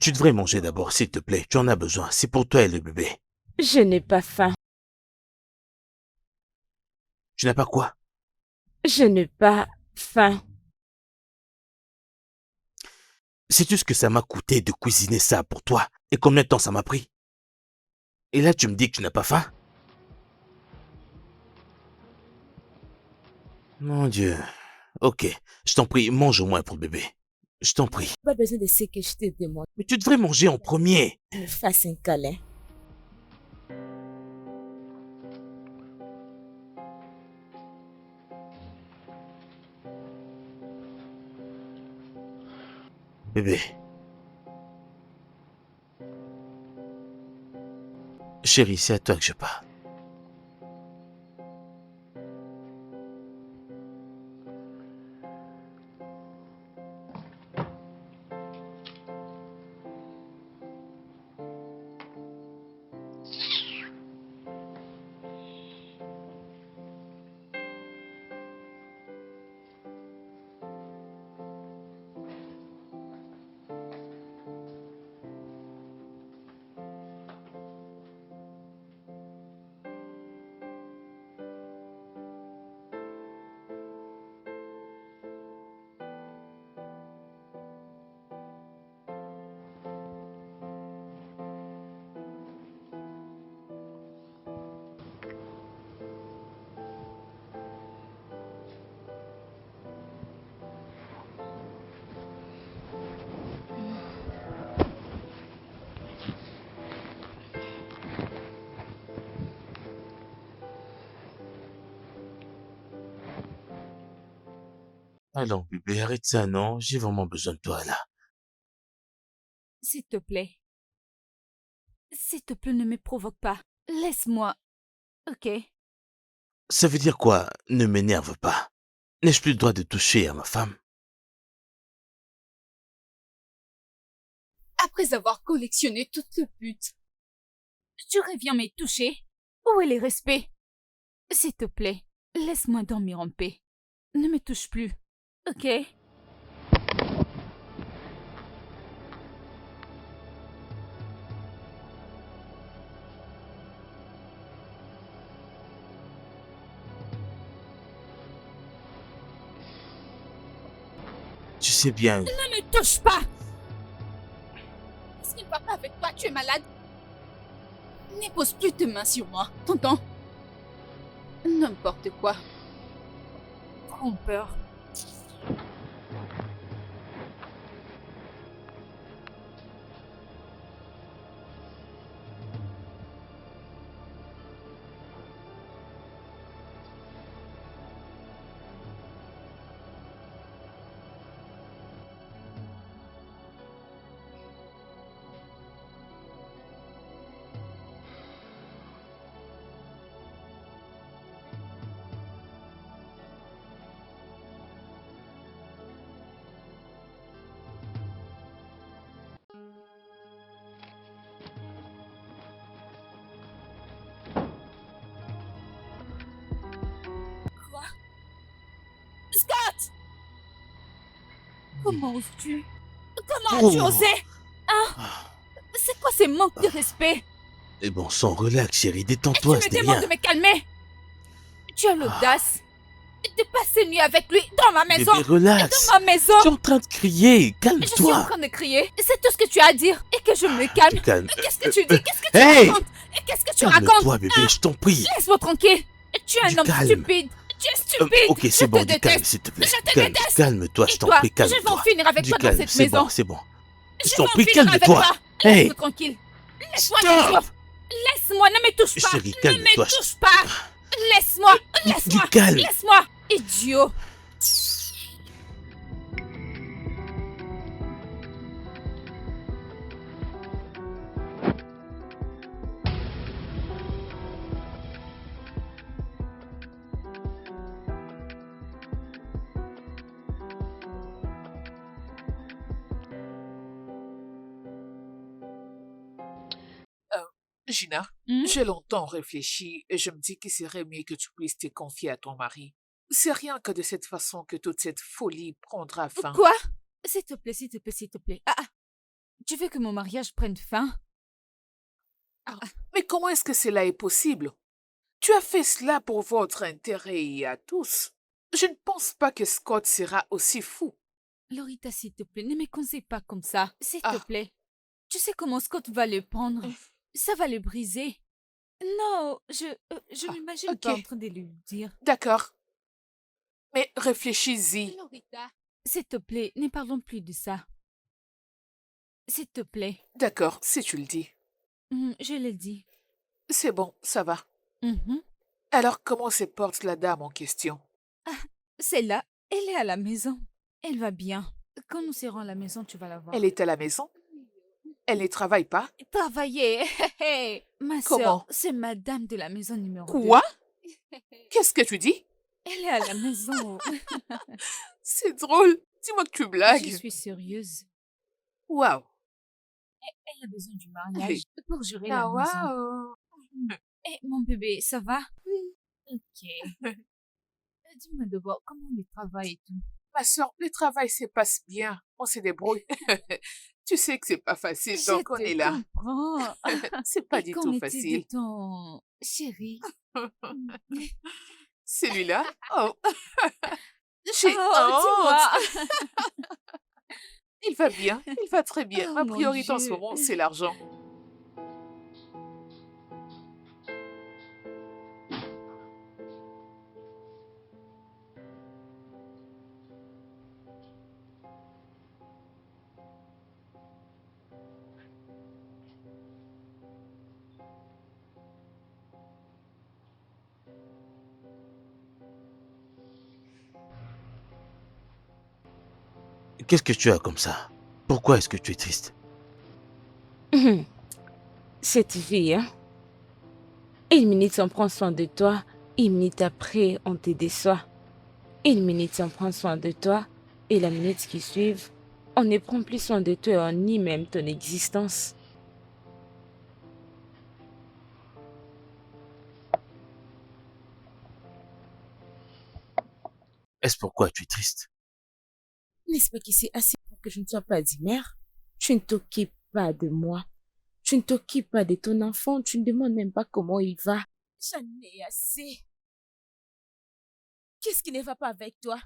B: Tu devrais manger d'abord, s'il te plaît. Tu en as besoin. C'est pour toi et le bébé.
C: Je n'ai pas faim.
B: Tu n'as pas quoi?
C: Je n'ai pas faim.
B: Sais-tu ce que ça m'a coûté de cuisiner ça pour toi? Et combien de temps ça m'a pris? Et là, tu me dis que tu n'as pas faim? Mon Dieu. Ok, je t'en prie, mange au moins pour le bébé. Je t'en prie.
C: Pas besoin de ce que je te demande.
B: Mais tu devrais manger en premier.
C: Me fasse un câlin.
B: Bébé. Chérie, c'est à toi que je parle. Allons, bébé, arrête ça, non? J'ai vraiment besoin de toi, là.
A: S'il te plaît. S'il te plaît, ne me provoque pas. Laisse-moi. Ok.
B: Ça veut dire quoi? Ne m'énerve pas. N'ai-je plus le droit de toucher à ma femme?
A: Après avoir collectionné toutes les putes, tu reviens me toucher? Où est le respect? S'il te plaît, laisse-moi dormir en paix. Ne me touche plus. Ok?
B: sais bien.
A: Ne me touche pas. Ce qui ne va pas avec toi, tu es malade. Ne pose plus tes mains sur moi, t'entends? N'importe quoi. Prends peur. Scott! Comment oses-tu? Comment as-tu
B: Oh.
A: osé? Hein? C'est quoi ces manques de respect?
B: Et bon sang, relax chérie,
A: Et tu
B: détends-toi,
A: me
B: c'était
A: demandes
B: rien.
A: de me calmer? Tu as l'audace de passer nuit avec lui dans ma maison.
B: Bébé, relax.
A: Dans ma maison.
B: Tu es en train de crier,
A: Je suis en
B: calme-toi.
A: train de crier. C'est tout ce que tu as à dire. Et que je me calme.
B: Calme.
A: Qu'est-ce que tu dis? Qu'est-ce que tu
B: Hey!
A: racontes? Et qu'est-ce que tu racontes?
B: Calme-toi bébé, je t'en prie.
A: Laisse-moi tranquille. Tu es
B: Du
A: un homme
B: calme.
A: stupide. Tu es stupide.
B: Ok,
A: Je
B: c'est bon,
A: te
B: du calme,
A: déteste.
B: s'il te plaît.
A: Je te
B: Calme,
A: déteste.
B: calme-toi, je
A: Et
B: t'en
A: toi,
B: prie,
A: je vais en
B: calme-toi.
A: finir avec
B: Du
A: toi dans
B: calme,
A: cette
B: c'est
A: maison.
B: bon, c'est bon. Je
A: Je
B: t'en
A: vais en
B: prie,
A: finir avec
B: calme-toi.
A: toi.
B: Hey!
A: Laisse-moi tranquille. Laisse-moi
B: Stop!
A: tranquille. Laisse-moi, ne me touche pas.
B: Chérie,
A: Ne
B: calme-toi.
A: me touche pas. Laisse-moi.
B: Du
A: Laisse-moi.
B: calme.
A: Laisse-moi. Idiot.
D: Gina,
A: Hmm?
D: j'ai longtemps réfléchi et je me dis qu'il serait mieux que tu puisses te confier à ton mari. C'est rien que de cette façon que toute cette folie prendra fin.
A: Quoi? S'il te plaît, s'il te plaît, s'il te plaît. Tu veux que mon mariage prenne fin?
D: Mais comment est-ce que cela est possible? Tu as fait cela pour votre intérêt et à tous. Je ne pense pas que Scott sera aussi fou.
A: Lorita, s'il te plaît, ne me conseille pas comme ça. S'il te
D: Ah.
A: plaît. Tu sais comment Scott va le prendre? Ça va le briser. Non, je m'imagine
D: ok.
A: pas en train de lui dire.
D: D'accord. Mais réfléchis-y.
A: Lorita, s'il te plaît, ne parlons plus de ça. S'il te plaît.
D: D'accord, si tu le dis.
A: Je le dis.
D: C'est bon, ça va.
A: Mhm.
D: Alors comment se porte la dame en question?
A: C'est là. Elle est à la maison. Elle va bien. Quand nous serons à la maison, tu vas la voir.
D: Elle est à la maison? Elle ne travaille pas?
A: Travailler. Ma
D: Comment?
A: sœur, c'est madame de la maison numéro 2.
D: Quoi? Qu'est-ce que tu dis?
A: Elle est à la maison.
D: C'est drôle. Dis-moi que tu
A: Je
D: blagues.
A: suis sérieuse.
D: Waouh.
A: Elle a besoin du mariage pour gérer
D: Ah,
A: la maison.
D: waouh.
A: Mon bébé, ça va? Oui. Ok. Dis-moi d'abord, comment le travail et tout?
D: Ma soeur, le travail se passe bien. On se débrouille. Tu sais que c'est pas facile, donc on est là.
A: comprends.
D: C'est pas
A: Et
D: du
A: qu'en
D: tout
A: est-il
D: facile.
A: de ton chéri?
D: Celui-là? Oh. J'ai
A: dis-moi.
D: honte. Il va bien. Il va très bien.
A: Oh,
D: Ma
A: mon
D: priorité en ce
A: Dieu.
D: moment, c'est l'argent.
B: Qu'est-ce que tu as comme ça? Pourquoi est-ce que tu es triste?
C: Cette fille, hein? Une minute on prend soin de toi, une minute après on te déçoit. Une minute on prend soin de toi, et la minute qui suit, on ne prend plus soin de toi et on nie même ton existence.
B: Est-ce pourquoi tu es triste?
C: N'est-ce pas que c'est assez pour que je ne sois pas dit mère? Tu ne t'occupes pas de moi. Tu ne t'occupes pas de ton enfant. Tu ne demandes même pas comment il va. J'en ai assez. Qu'est-ce qui ne va pas avec toi?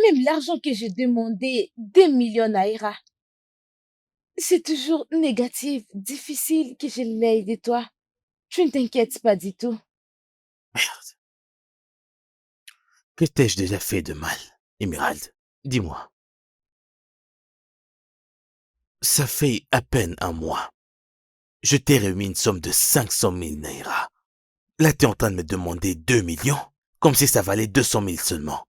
E: Même l'argent que j'ai demandé, 2 millions naira, c'est toujours négatif, difficile que je l'aide de toi. Tu ne t'inquiètes pas du tout.
B: Merde. Que t'ai-je déjà fait de mal, Emerald? Dis-moi. Ça fait à peine un mois. Je t'ai remis une somme de 500 000 naira. Là, t'es en train de me demander 2 millions, comme si ça valait 200 000 seulement.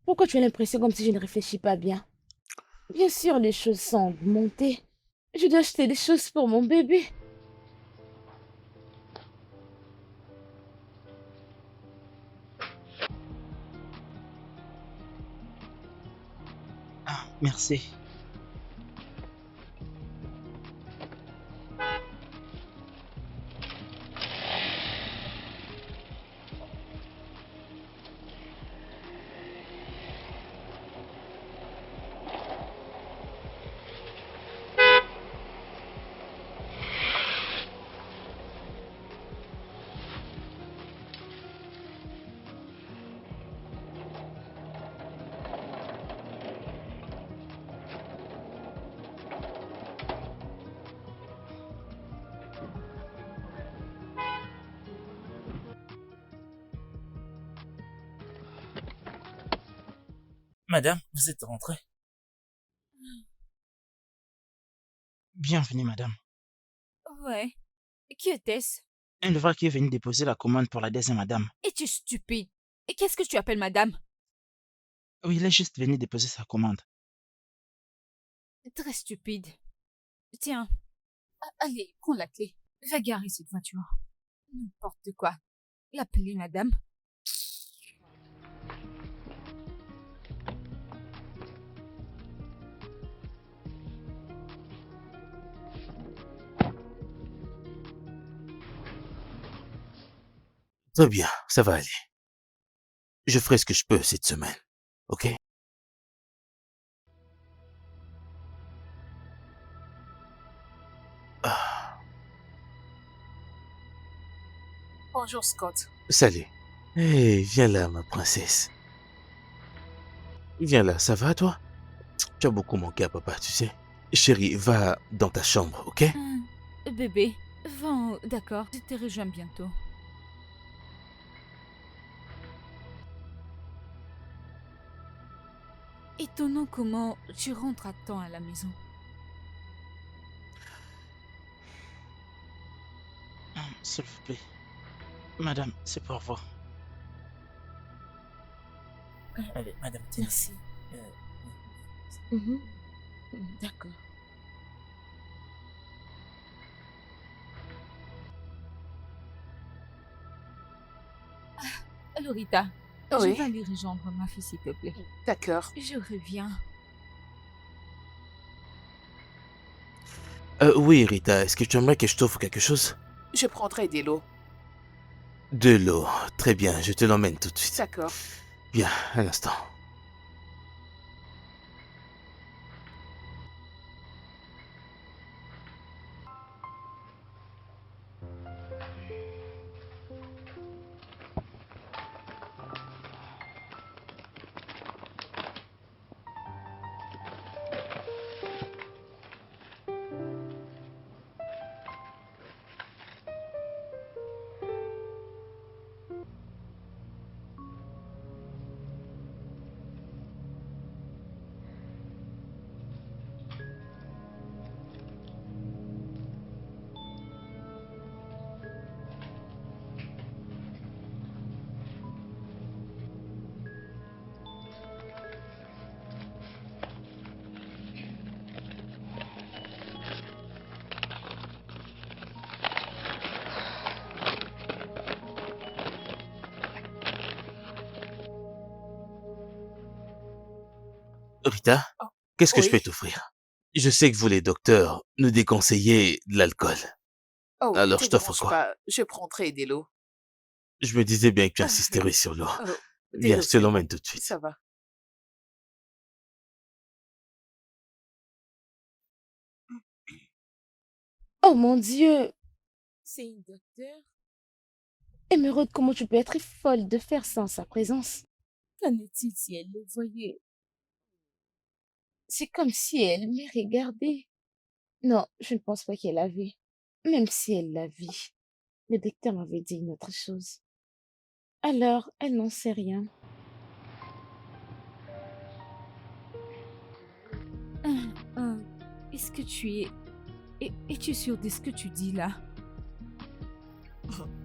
E: Pourquoi tu as l'impression comme si je ne réfléchis pas bien? Bien sûr, les choses sont augmentées. Je dois acheter des choses pour mon bébé.
F: Ah, merci.
G: Madame, vous êtes rentrée?
F: Bienvenue, madame.
A: Ouais. Qui était-ce?
F: Un livreur qui est venu déposer la commande pour la deuxième madame.
A: Es-tu stupide? Et qu'est-ce que tu appelles madame?
F: Oui, il est juste venu déposer sa commande.
A: Très stupide. Tiens, allez, prends la clé. Va garer cette voiture. N'importe quoi. L'appeler madame.
B: Très bien, ça va aller. Je ferai ce que je peux cette semaine, ok? Ah,
D: Bonjour, Scott.
B: salut. Hé, viens là, ma princesse. Viens là, ça va toi? Tu as beaucoup manqué à papa, tu sais. Chérie, va dans ta chambre, ok?
A: Bébé, va, d'accord, je te rejoins bientôt. Étonnant comment tu rentres à temps à la maison.
F: S'il vous plaît. Madame, c'est pour vous.
G: Allez, madame, tenez.
C: Merci.
G: Euh,
C: Mhm. D'accord.
A: Lorita, je
D: Oui,
A: vais aller rejoindre ma fille, s'il te plaît.
D: d'accord.
A: Je reviens.
B: Oui, Rita, est-ce que tu aimerais que je t'offre quelque chose?
D: Je prendrai des lots.
B: De l'eau. Très bien, je te l'emmène tout de suite.
D: D'accord.
B: Bien, un instant. Rita,
D: Oh,
B: qu'est-ce que je peux
D: oui.
B: t'offrir? Je sais que vous, les docteurs, nous déconseillez de l'alcool.
D: Oh, ne
B: Alors,
D: te
B: je t'offre
D: dérange
B: quoi?
D: pas. Je prendrai des lots.
B: Je me disais bien que tu insisterais sur l'eau.
D: Oh, des
B: Viens,
D: lots,
B: je te
D: c'est bon.
B: l'emmène tout de suite.
D: Ça va.
E: Oh mon Dieu!
C: C'est une docteur.
E: Émeraude, comment tu peux être folle de faire ça en sa présence? Qu'en est-il si elle le voyait? C'est comme si elle me regardait. Non, je ne pense pas qu'elle a vu. Même si elle l'a vu, le docteur m'avait dit une autre chose. Alors, elle n'en sait rien.
A: Ah, ah, est-ce que tu es... Es-tu sûre de ce que tu dis là?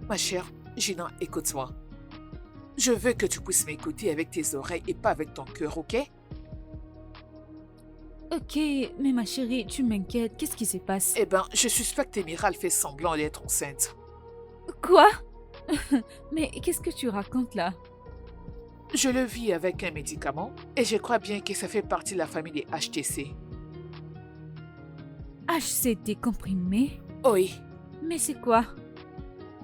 D: Ma chère, Gina, écoute-moi. Je veux que tu puisses m'écouter avec tes oreilles et pas avec ton cœur, ok?
A: Ok, mais ma chérie, tu m'inquiètes. Qu'est-ce qui se passe?
D: Eh ben, je suspecte Émerald fait semblant d'être enceinte.
A: Quoi? Mais qu'est-ce que tu racontes là?
D: Je le vis avec un médicament et je crois bien que ça fait partie de la famille des HTC.
A: HCT comprimé?
D: Oui,
A: Mais c'est quoi?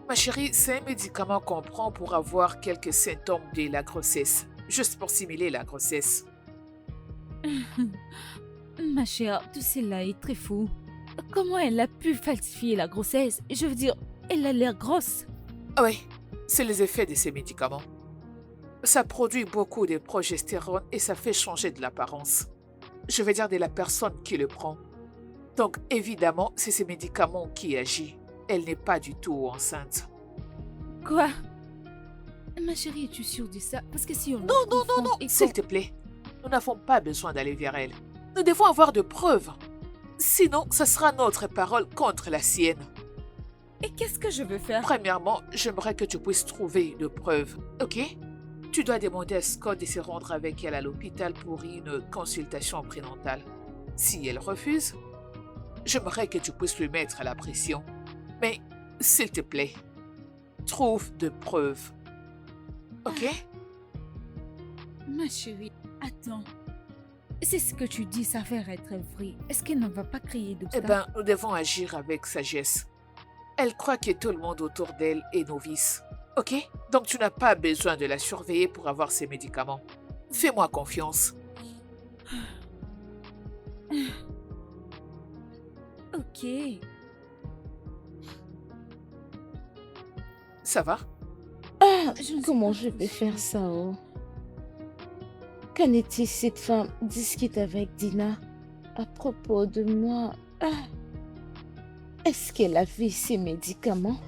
D: ma chérie, c'est un médicament qu'on prend pour avoir quelques symptômes de la grossesse, juste pour simuler la grossesse.
A: Ma chère, tout cela est très fou. Comment elle a pu falsifier la grossesse? Je veux dire, elle a l'air grosse.
D: Oui, c'est les effets de ces médicaments. Ça produit beaucoup de progestérone et ça fait changer de l'apparence. Je veux dire de la personne qui le prend. Donc, évidemment, c'est ces médicaments qui agissent. Elle n'est pas du tout enceinte.
A: Quoi? Ma chérie, es-tu sûre de ça? Parce que si on...
D: Non, non, non, non, s'il te plaît. Nous n'avons pas besoin d'aller vers elle. Nous devons avoir de preuves. Sinon, ce sera notre parole contre la sienne.
A: Et qu'est-ce que je veux faire?
D: Premièrement, j'aimerais que tu puisses trouver de preuves, ok? Tu dois demander à Scott de se rendre avec elle à l'hôpital pour une consultation prénatale. Si elle refuse, j'aimerais que tu puisses lui mettre la pression. Mais, s'il te plaît, trouve de preuves. Ok?
A: Ma chérie, attends. C'est ce que tu dis s'avère être vrai. Est-ce qu'elle ne va pas créer
D: Eh
A: d'obstacles?
D: ben, nous devons agir avec sagesse. Elle croit que tout le monde autour d'elle est novice. Ok? Donc tu n'as pas besoin de la surveiller pour avoir ses médicaments. Fais-moi confiance.
A: Ok.
D: Ça va?
E: Ah,
A: Je ne sais
E: comment
A: pas
E: je
A: trop
E: peux faire
A: sûr.
E: ça, oh? Qu'en est-il si cette femme discute avec Dina à propos de moi? Ah, est-ce qu'elle a vu ses médicaments?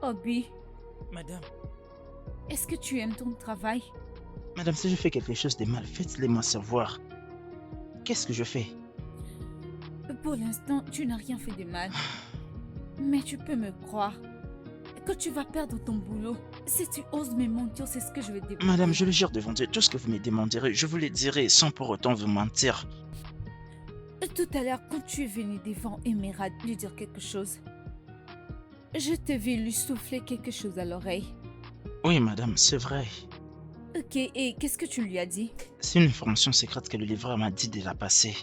A: Obi,
G: Madame,
A: est-ce que tu aimes ton travail?
F: Madame, si je fais quelque chose de mal, faites-le-moi savoir. Qu'est-ce que je fais?
A: Pour l'instant, tu n'as rien fait de mal. Mais tu peux me croire que tu vas perdre ton boulot. Si tu oses me mentir, c'est ce que je vais te dire.
F: Madame, je le jure devant Dieu, tout ce que vous me demanderez, je vous le dirai sans pour autant vous mentir.
A: Tout à l'heure, quand tu es venu devant Emerald lui dire quelque chose, je te vu lui souffler quelque chose à l'oreille.
F: Oui, madame, c'est vrai.
A: Ok, et qu'est-ce que tu lui as dit?
F: C'est une information secrète que le livreur m'a dit de la passer.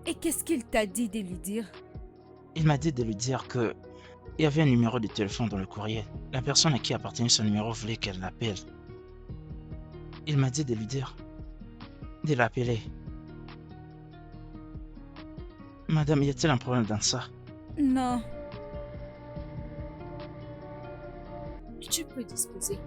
A: Et qu'est-ce qu'il t'a dit de lui dire?
F: Il m'a dit de lui dire que il y avait un numéro de téléphone dans le courrier. La personne à qui appartenait ce numéro voulait qu'elle l'appelle. Il m'a dit de lui dire de l'appeler. Madame, y a-t-il un problème dans ça?
A: Non. Tu peux disposer.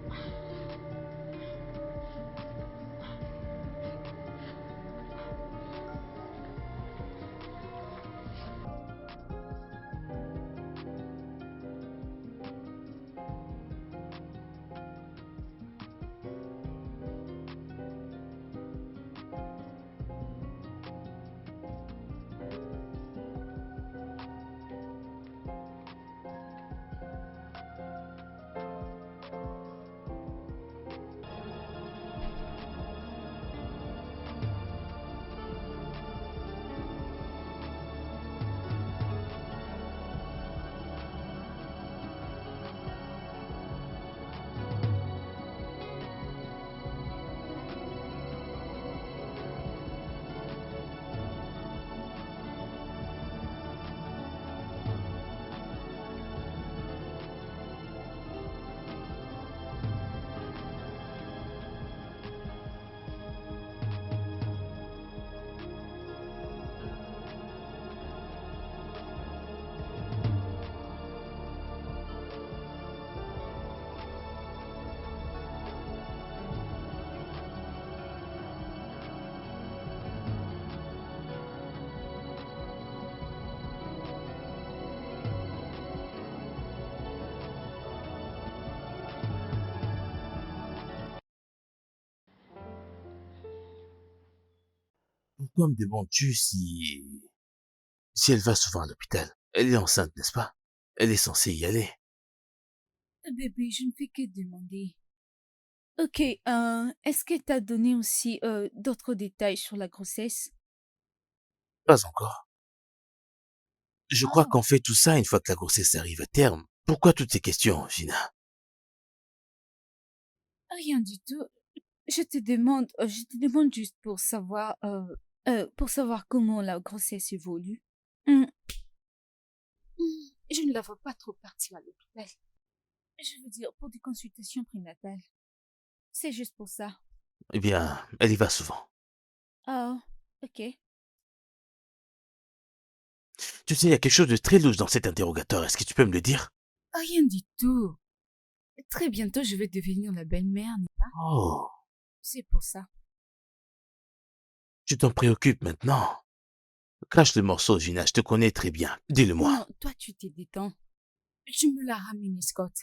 B: pourquoi me demandes-tu si elle va souvent à l'hôpital? Elle est enceinte, n'est-ce pas? Elle est censée y aller.
A: Bébé, je ne fais que demander. Ok, est-ce que t'as donné aussi d'autres détails sur la grossesse?
B: Pas encore. Je crois
A: Oh,
B: qu'on fait tout ça une fois que la grossesse arrive à terme. Pourquoi toutes ces questions, Gina?
A: rien du tout. Je te demande juste pour savoir comment la grossesse évolue. Hum, Je ne la vois pas trop partir à l'hôpital. Je veux dire, pour des consultations prénatales. C'est juste pour ça.
B: Eh bien, elle y va souvent.
A: Oh, ok.
B: Tu sais, il y a quelque chose de très louche dans cet interrogatoire. Est-ce que tu peux me le dire?
A: Rien du tout. Très bientôt, je vais devenir la belle-mère, n'est-ce pas?
B: Oh,
A: C'est pour ça.
B: tu t'en préoccupes maintenant. Crache le morceau, Gina, je te connais très bien. Dis-le-moi.
A: Non, toi, tu t'es détends. Je me l'ai ramené, Scott.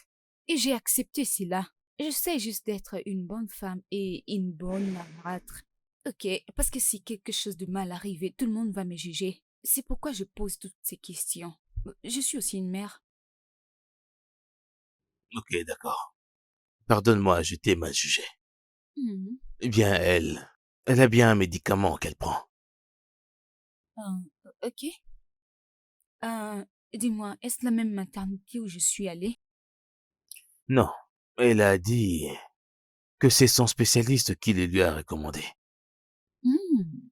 A: Et j'ai accepté cela. J'essaie juste d'être une bonne femme et une bonne marâtre. Ok, parce que si quelque chose de mal arrive, tout le monde va me juger. C'est pourquoi je pose toutes ces questions. Je suis aussi une mère.
B: Ok, d'accord. Pardonne-moi, je t'ai mal jugé.
A: Mhm.
B: Eh bien, elle a bien un médicament qu'elle prend.
A: Ok. Euh, Dis-moi, est-ce la même maternité où je suis allée?
B: Non, elle a dit que c'est son spécialiste qui le lui a recommandé.
A: Hmm.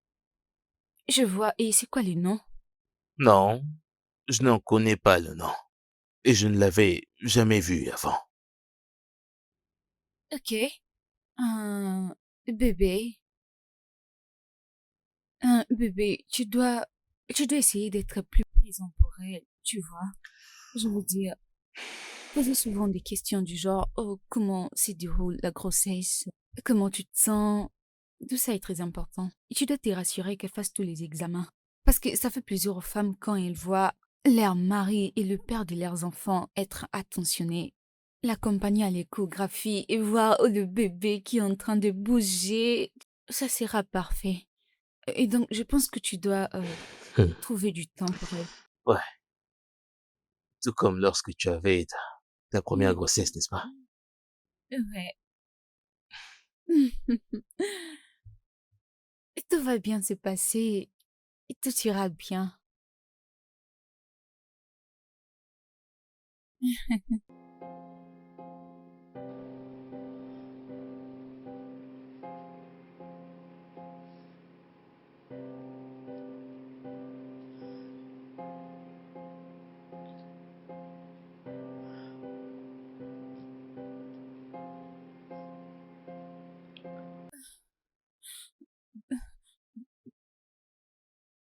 A: Je vois. Et c'est quoi les noms?
B: Non, je n'en connais pas le nom. Et je ne l'avais jamais vu avant.
A: Ok. Bébé. Bébé, tu dois essayer d'être plus présent pour elle, tu vois. Je veux dire, poser souvent des questions du genre, oh, comment se déroule la grossesse? Comment tu te sens? Tout ça est très important. Et tu dois te rassurer qu'elle fasse tous les examens. Parce que ça fait plaisir aux femmes quand elles voient leur mari et le père de leurs enfants être attentionnés. L'accompagner à l'échographie et voir le bébé qui est en train de bouger, ça sera parfait. Et donc, je pense que tu dois trouver du temps pour elle.
B: Ouais, tout comme lorsque tu avais ta première
A: Mm,
B: grossesse, n'est-ce pas?
A: Ouais. Et tout va bien se passer et tout ira bien.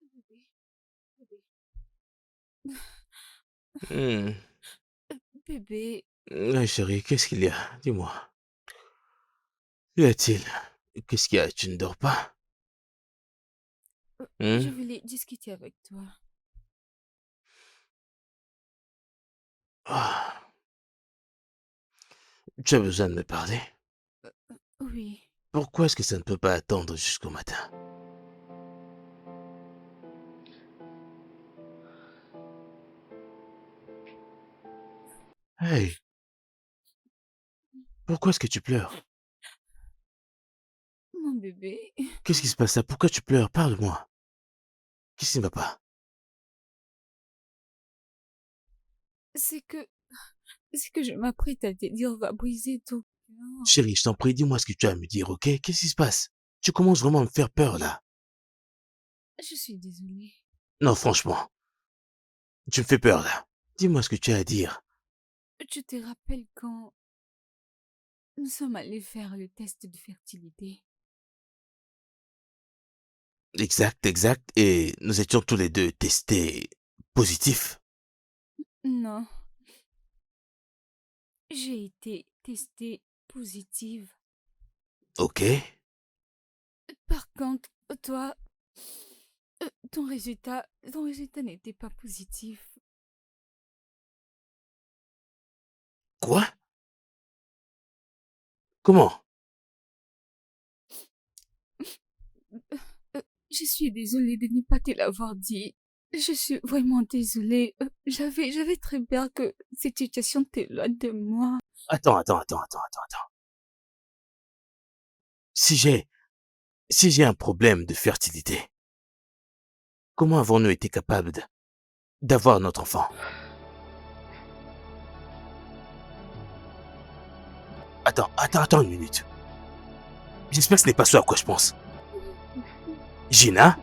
A: Bébé, bébé,
B: Hmm.
A: bébé,
B: Chérie, qu'est-ce qu'il y a? Dis-moi. Y a-t-il? Qu'est-ce qu'il y a? Tu ne dors pas?
A: je
B: Hmm?
A: voulais discuter avec toi.
B: Ah, tu as besoin de me parler?
A: Oui,
B: Pourquoi est-ce que ça ne peut pas attendre jusqu'au matin? Hey, pourquoi est-ce que tu pleures?
A: mon bébé,
B: Qu'est-ce qui se passe là? Pourquoi tu pleures? Parle-moi. Qu'est-ce qui ne va pas?
A: c'est que, c'est que je m'apprête à te dire, va briser ton cœur.
B: Chérie, je t'en prie, dis-moi ce que tu as à me dire, ok? Qu'est-ce qui se passe? Tu commences vraiment à me faire peur là.
A: Je suis désolée.
B: Non, franchement, tu me fais peur là. Dis-moi ce que tu as à dire.
A: Tu te rappelles quand nous sommes allés faire le test de fertilité?
B: Exact, exact. Et nous étions tous les deux testés positifs.
A: Non, j'ai été testée positive.
B: Ok?
A: Par contre, toi, ton résultat n'était pas positif.
B: Quoi? Comment?
A: Je suis désolée de ne pas te l'avoir dit. Je suis vraiment désolée. J'avais très peur que cette situation t'éloigne de moi.
B: Attends. Si j'ai un problème de fertilité, comment avons-nous été capables d'avoir notre enfant? Attends une minute. J'espère que ce n'est pas ce à quoi je pense. Gina?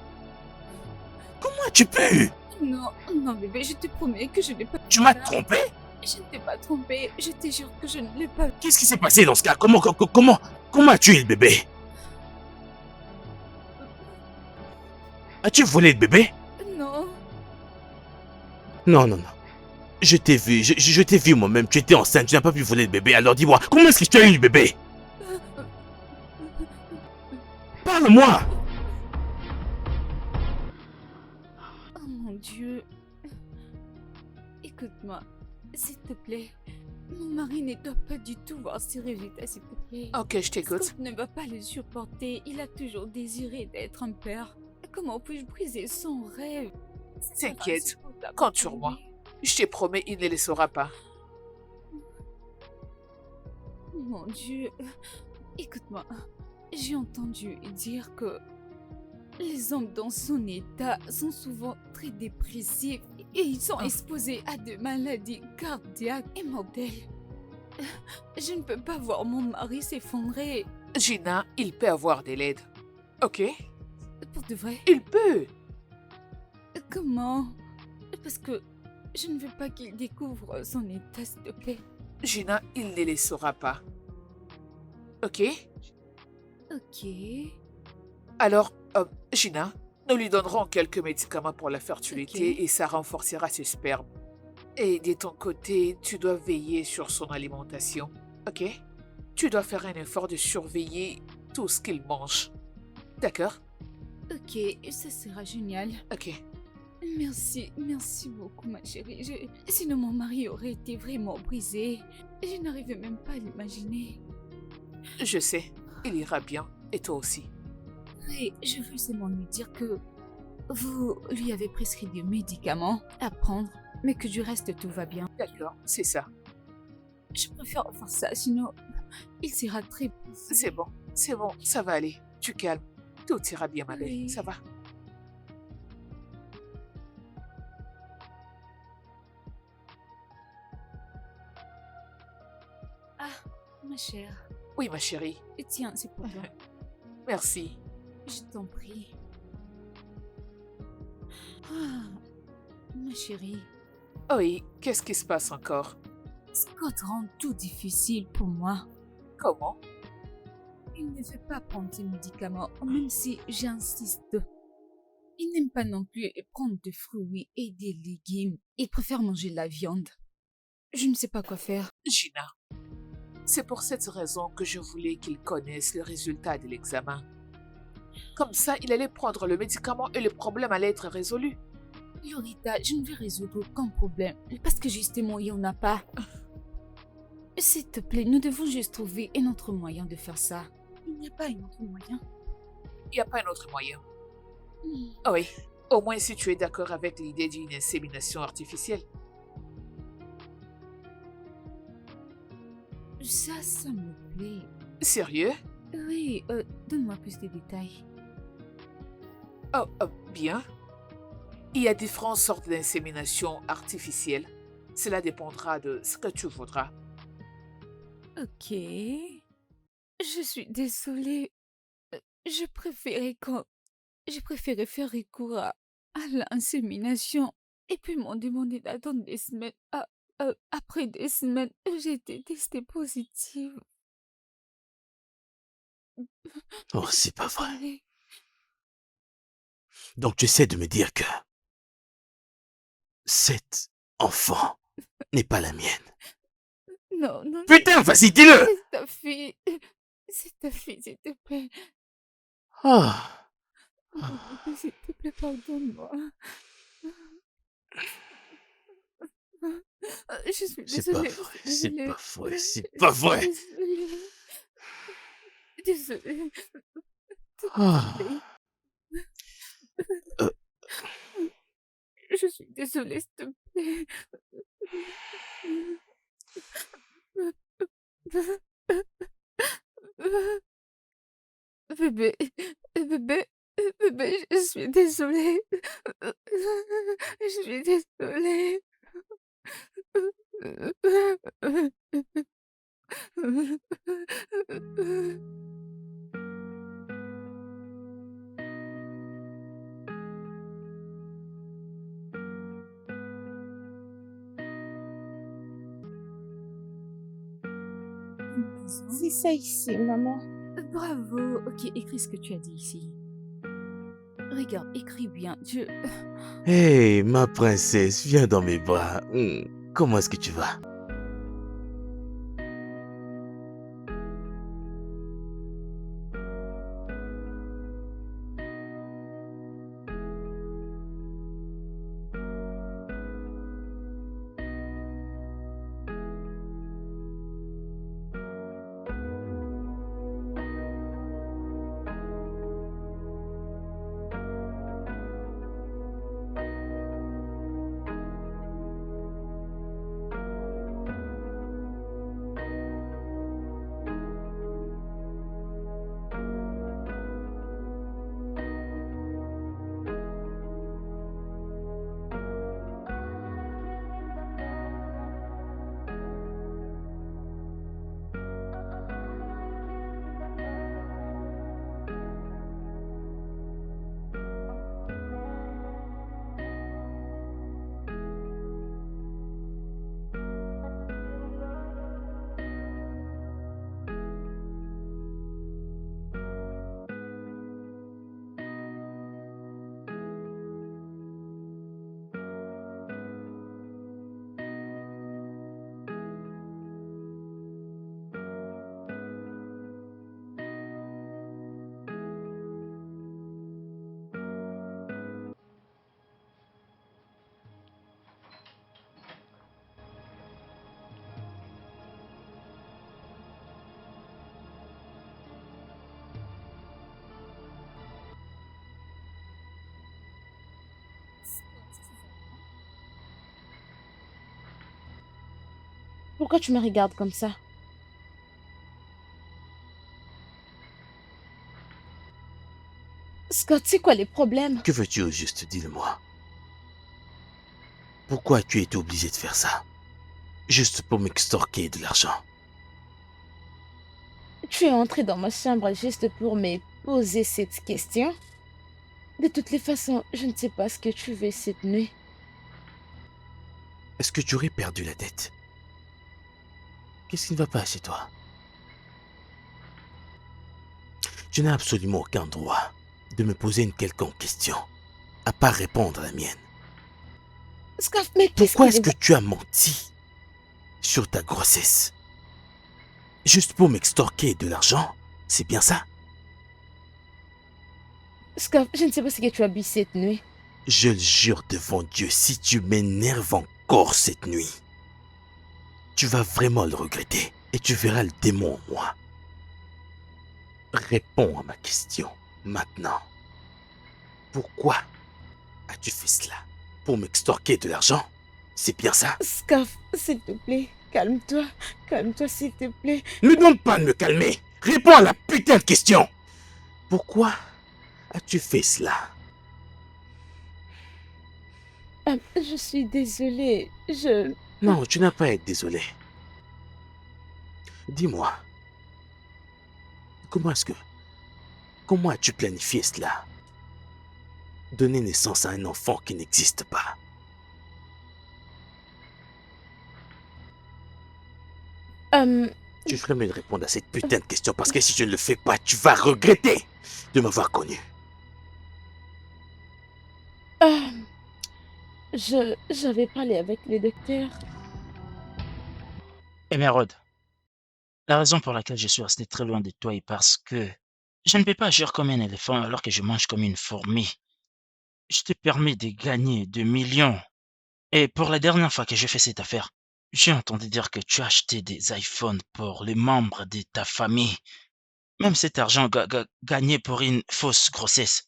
B: Comment as-tu pu?
A: Non, non bébé, je te promets que je n'ai pas...
B: Tu m'as trompé?
A: Je ne t'ai pas trompé. Je te jure que je ne l'ai pas...
B: Qu'est-ce qui s'est passé dans ce cas? Comment as-tu eu le bébé? As-tu volé le bébé?
A: Non.
B: Non. Je t'ai vu, je t'ai vu moi-même, tu étais enceinte, tu n'as pas pu voler le bébé, alors dis-moi, comment est-ce que tu as eu le bébé? Parle-moi!
A: Oh mon Dieu. Écoute-moi, s'il te plaît. Mon mari ne doit pas du tout voir ces résultats, s'il te plaît.
D: Ok, je t'écoute.
A: Scott ne va pas le supporter. Il a toujours désiré d'être un père. Comment puis-je briser son rêve?
D: T'inquiète, compte sur moi. Je te promets, il ne le saura pas.
A: Mon Dieu. Écoute-moi. J'ai entendu dire que les hommes dans son état sont souvent très dépressifs et ils sont exposés à des maladies cardiaques et mortelles. Je ne peux pas voir mon mari s'effondrer.
D: Gina, il peut avoir de l'aide. Ok?
A: Pour de vrai.
D: Il peut.
A: Comment? Parce que je ne veux pas qu'il découvre son état, s'il te plaît.
D: Gina, il ne le saura pas. Ok?
A: Ok.
D: Alors, Gina, nous lui donnerons quelques médicaments pour la fertilité
A: Ok.
D: et ça renforcera ses spermes. Et de ton côté, tu dois veiller sur son alimentation. Ok? Tu dois faire un effort de surveiller tout ce qu'il mange. D'accord?
A: Ok, ça sera génial.
D: Ok.
A: Merci beaucoup, ma chérie. Sinon, mon mari aurait été vraiment brisé. Je n'arrivais même pas à l'imaginer.
D: Je sais, il ira bien. Et toi aussi.
A: Oui, je veux seulement lui dire que vous lui avez prescrit des médicaments à prendre, mais que du reste, tout va bien.
D: D'accord, c'est ça.
A: Je préfère faire ça, sinon il sera très...
D: C'est bon, ça va aller. Tu calmes. Tout ira bien, ma belle.
A: Oui.
D: Ça va.
A: Ah, ma chère.
D: Oui, ma chérie.
A: Tiens, c'est pour toi.
D: Merci.
A: Je t'en prie. Ah, ma chérie.
D: Oui, qu'est-ce qui se passe encore?
A: Scott rend tout difficile pour moi.
D: Comment?
A: Il ne veut pas prendre ses médicaments, même si j'insiste. Il n'aime pas non plus prendre des fruits et des légumes. Il préfère manger de la viande. Je ne sais pas quoi faire.
D: Gina, c'est pour cette raison que je voulais qu'il connaisse le résultat de l'examen. Comme ça, il allait prendre le médicament et le problème allait être résolu.
A: Lorita, je ne vais résoudre aucun problème. Parce que justement, il n'y en a pas. S'il te plaît, nous devons juste trouver un autre moyen de faire ça. Il n'y a pas un autre moyen.
D: Il n'y a pas un autre moyen. Oui, au moins si tu es d'accord avec l'idée d'une insémination artificielle.
A: Ça me plaît.
D: Sérieux?
A: Oui, donne-moi plus de détails.
D: Bien. Il y a différentes sortes d'insémination artificielle. Cela dépendra de ce que tu voudras.
A: Ok. Je suis désolée. Je préférais faire recours à l'insémination. Et puis m'ont demandé d'attendre des semaines. Après des semaines, j'ai été testée positive.
B: Oh, c'est pas vrai.
A: Désolée.
B: Donc tu essaies de me dire que cet enfant n'est pas la mienne.
A: Non.
B: Putain, vas-y, dis-le!
A: C'est ta fille. C'est ta fille, s'il te plaît.
B: Ah,
A: S'il te plaît, pardonne-moi. Je suis
B: c'est pas
A: désolée.
B: vrai, c'est pas vrai, c'est pas vrai.
A: Désolée.
B: Ah.
A: Je suis désolée, s'il te plaît. Bébé, bébé, bébé, je suis désolée. Je suis désolée.
E: C'est ça ici, maman.
A: Bravo. Ok, écris ce que tu as dit ici. Regarde, écris bien.
B: Hey, ma princesse, viens dans mes bras. Comment est-ce que tu vas?
E: Pourquoi tu me regardes comme ça? Scott, c'est quoi les problèmes?
B: Que veux-tu au juste, dis-le-moi? Pourquoi tu été obligé de faire ça? Juste pour m'extorquer de l'argent.
E: Tu es entré dans ma chambre juste pour me poser cette question? De toutes les façons, je ne sais pas ce que tu veux cette nuit.
B: Est-ce que tu aurais perdu la tête? Qu'est-ce qui ne va pas chez toi? Tu n'as absolument aucun droit de me poser une quelconque question, à part répondre à la mienne.
E: Scott, mais qu'est-ce
B: Pourquoi
E: qu'il
B: est-ce que tu as menti sur ta grossesse? Juste pour m'extorquer de l'argent? C'est bien ça?
E: Scott, je ne sais pas ce que tu as bu cette nuit.
B: Je le jure devant Dieu, si tu m'énerves encore cette nuit, tu vas vraiment le regretter et tu verras le démon en moi. Réponds à ma question maintenant. Pourquoi as-tu fait cela? Pour m'extorquer de l'argent? C'est bien ça?
E: Scott, s'il te plaît, calme-toi. Calme-toi, s'il te plaît.
B: Ne me demande pas de me calmer. Réponds à la putain de question. Pourquoi as-tu fait cela?
E: Je suis désolée.
B: Non, tu n'as pas à être désolé. Dis-moi, comment as-tu planifié cela? Donner naissance à un enfant qui n'existe pas. Tu ferais mieux de répondre à cette putain de question parce que si je ne le fais pas, tu vas regretter de m'avoir connu.
E: J'avais parlé avec le docteur.
F: Émeraude, la raison pour laquelle je suis resté très loin de toi est parce que je ne peux pas agir comme un éléphant alors que je mange comme une fourmi. Je t'ai permis de gagner 2 millions. Et pour la dernière fois que j'ai fait cette affaire, j'ai entendu dire que tu as acheté des iPhones pour les membres de ta famille. Même cet argent gagné pour une fausse grossesse.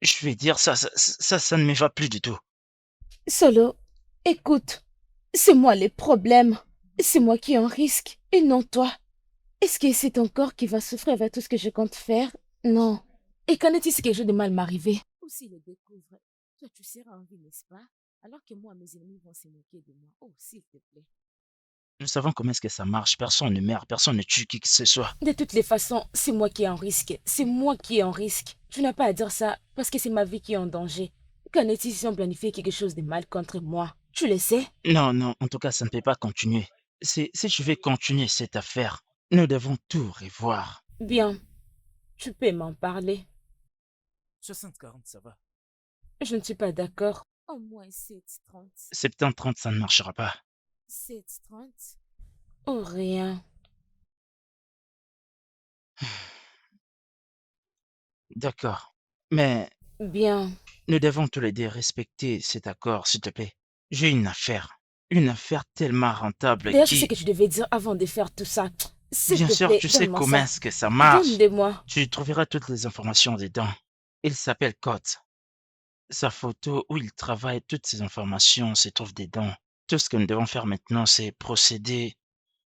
F: Je vais dire ça ne me va plus du tout.
E: Solo, écoute, c'est moi les problèmes. C'est moi qui en risque et non toi. Est-ce que c'est ton corps qui va souffrir avec tout ce que je compte faire? Non. Et qu'en est-il si quelque chose de mal m'arrivait?
C: Ou s'il le découvre, toi tu seras en vie, n'est-ce pas? Alors que moi, mes ennemis vont se moquer de moi. Oh, s'il te plaît.
F: Nous savons comment est-ce que ça marche. Personne ne meurt, personne ne tue qui que ce soit.
C: De toutes les façons, c'est moi qui est en risque. C'est moi qui est en risque. Tu n'as pas à dire ça parce que c'est ma vie qui est en danger. Qu'en est-il si on planifie quelque chose de mal contre moi? Tu le sais?
F: Non, non, en tout cas, ça ne peut pas continuer. Si je vais continuer cette affaire, nous devons tout revoir.
C: Bien, tu peux m'en parler.
G: 60-40, ça va.
C: Je ne suis pas d'accord. Au moins 7-30.
F: 70-30, ça ne marchera pas.
C: 7-30.
E: Oh, rien.
F: D'accord. Mais
E: Bien.
F: nous devons tous les deux respecter cet accord, s'il te plaît. J'ai une affaire. Une affaire tellement rentable
C: D'ailleurs, c'est ce
F: qui...
C: que tu devais dire avant de faire tout ça. S'il
F: Bien
C: te
F: sûr,
C: plaît,
F: tu sais
C: donne-moi
F: comment
C: ça.
F: est-ce que ça marche.
E: Donne-le-moi.
F: Tu trouveras toutes les informations dedans. Il s'appelle Cote. Sa photo où il travaille, toutes ces informations se trouvent dedans. Tout ce que nous devons faire maintenant, c'est procéder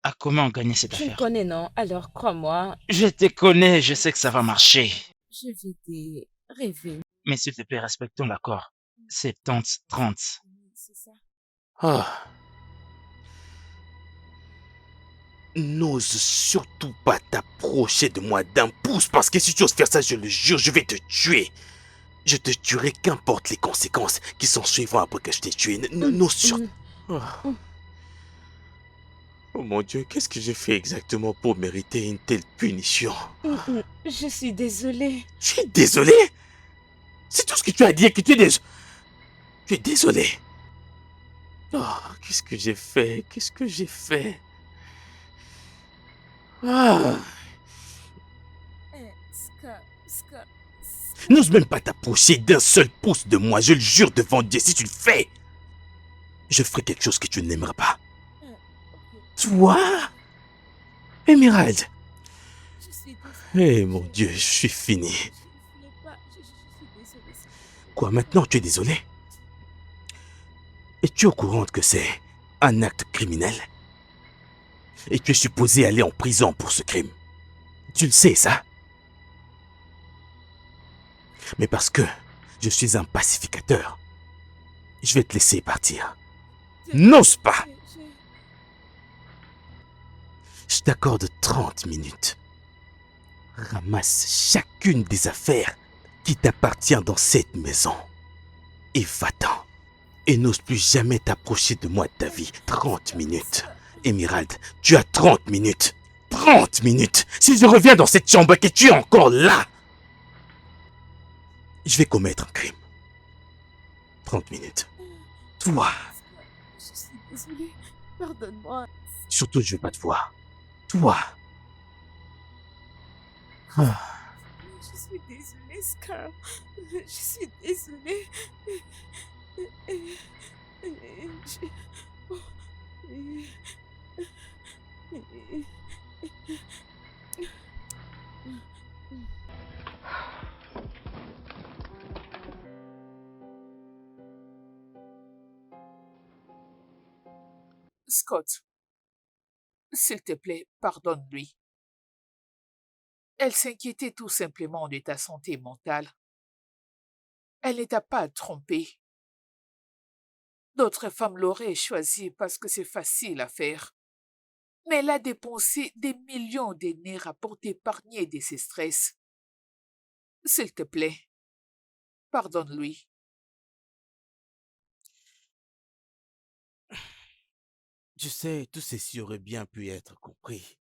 F: à comment gagner cette
C: Tu me
F: affaire.
C: connais, non? Alors, crois-moi,
F: Je te connais, je sais que ça va marcher.
C: je vais te révéler.
F: Mais s'il te plaît, respectons l'accord. 70-30.
C: C'est ça.
B: Ah. N'ose surtout pas t'approcher de moi d'un pouce parce que si tu oses faire ça, je le jure, je vais te tuer. Je te tuerai qu'importe les conséquences qui s'en suivront après que je t'ai tué. N'ose surtout... Ah. Oh mon Dieu, qu'est-ce que j'ai fait exactement pour mériter une telle punition?
C: Je suis désolée.
B: Je suis désolé. C'est tout ce que tu as à dire, que tu es désolé. Tu es désolé. Oh, qu'est-ce que j'ai fait? Qu'est-ce que j'ai fait? Ah.
C: Scott.
B: N'ose même pas t'approcher d'un seul pouce de moi, je le jure devant Dieu, si tu le fais, je ferai quelque chose que tu n'aimeras pas. Toi? Émeraude?
C: Je suis désolée.
B: Eh mon Dieu, je suis fini.
C: Je ne voulais pas. Je suis désolée.
B: Quoi, maintenant tu es désolé? Es-tu au courant que c'est un acte criminel? Et tu es supposé aller en prison pour ce crime. Tu le sais, ça? Mais parce que je suis un pacificateur, je vais te laisser partir. N'ose pas! Je t'accorde 30 minutes. Ramasse chacune des affaires qui t'appartiennent dans cette maison. Et va-t'en. Et n'ose plus jamais t'approcher de moi de ta vie. 30 minutes. Émeraude, tu as 30 minutes. 30 minutes. Si je reviens dans cette chambre et que tu es encore là, je vais commettre un crime. 30 minutes. Toi.
C: Je suis désolée. Pardonne-moi.
B: Surtout, je vais pas te voir. Toi. Ah.
C: Je suis désolée, Scar. Je suis désolée.
D: Scott, s'il te plaît, pardonne-lui. Elle s'inquiétait tout simplement de ta santé mentale. Elle ne t'a pas trompé. D'autres femmes l'auraient choisi parce que c'est facile à faire. Mais elle a dépensé des millions d'énergie pour t'épargner de ses stress. S'il te plaît, pardonne-lui.
B: Tu sais, tout ceci aurait bien pu être compris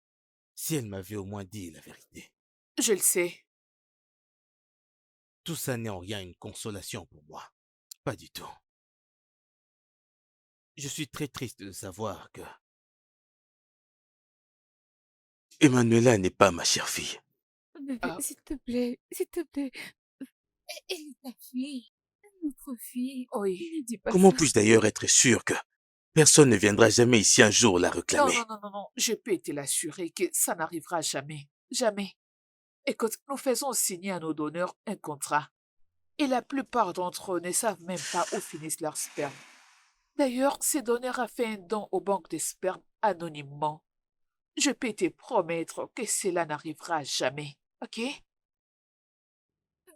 B: si elle m'avait au moins dit la vérité.
D: Je le sais.
B: Tout ça n'est en rien une consolation pour moi. Pas du tout. Je suis très triste de savoir que Emanuela n'est pas ma chère fille.
E: Bébé,
D: Ah.
E: s'il te plaît, s'il te plaît. Elle est ta fille. Notre fille.
D: Oui.
E: Ne dis pas
B: Comment
E: ça.
B: puis-je d'ailleurs être sûr que personne ne viendra jamais ici un jour la
D: Non,
B: réclamer?
D: non. Je peux te l'assurer que ça n'arrivera jamais. Jamais. Écoute, nous faisons signer à nos donneurs un contrat. Et la plupart d'entre eux ne savent même pas où finissent leurs spermes. D'ailleurs, ces donneur a fait un don aux banques de sperme anonymement. Je peux te promettre que cela n'arrivera jamais, ok?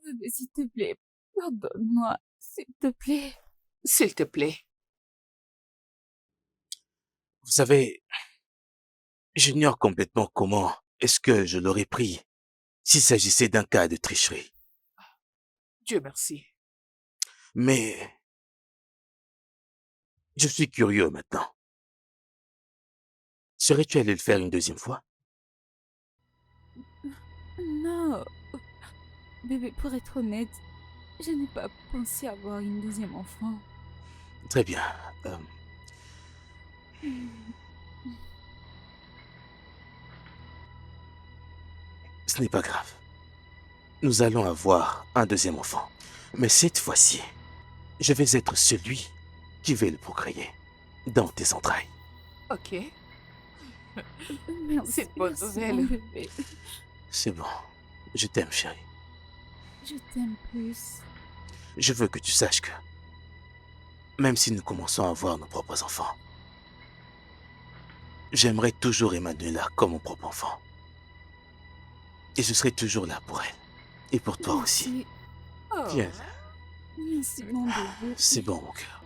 A: Bébé, s'il te plaît, pardonne-moi, s'il te plaît.
D: S'il te plaît.
B: Vous savez, j'ignore complètement comment est-ce que je l'aurais pris s'il s'agissait d'un cas de tricherie.
D: Dieu merci.
B: Mais je suis curieux maintenant. Serais-tu allé le faire une deuxième fois?
A: Non, bébé, pour être honnête, je n'ai pas pensé avoir une deuxième enfant.
B: Très bien. Ce n'est pas grave. Nous allons avoir un deuxième enfant. Mais cette fois-ci, je vais être celui qui va le procréer dans tes entrailles.
D: Ok,
A: Merci,
D: c'est une bonne
A: merci,
D: nouvelle.
A: mon bébé.
B: C'est bon. Je t'aime, chérie.
A: Je t'aime plus.
B: Je veux que tu saches que, même si nous commençons à avoir nos propres enfants, j'aimerais toujours Emmanuela comme mon propre enfant. Et je serai toujours là pour elle. Et pour toi aussi.
A: Merci.
D: Oh.
B: Viens,
A: Merci, mon bébé.
B: c'est bon, mon cœur.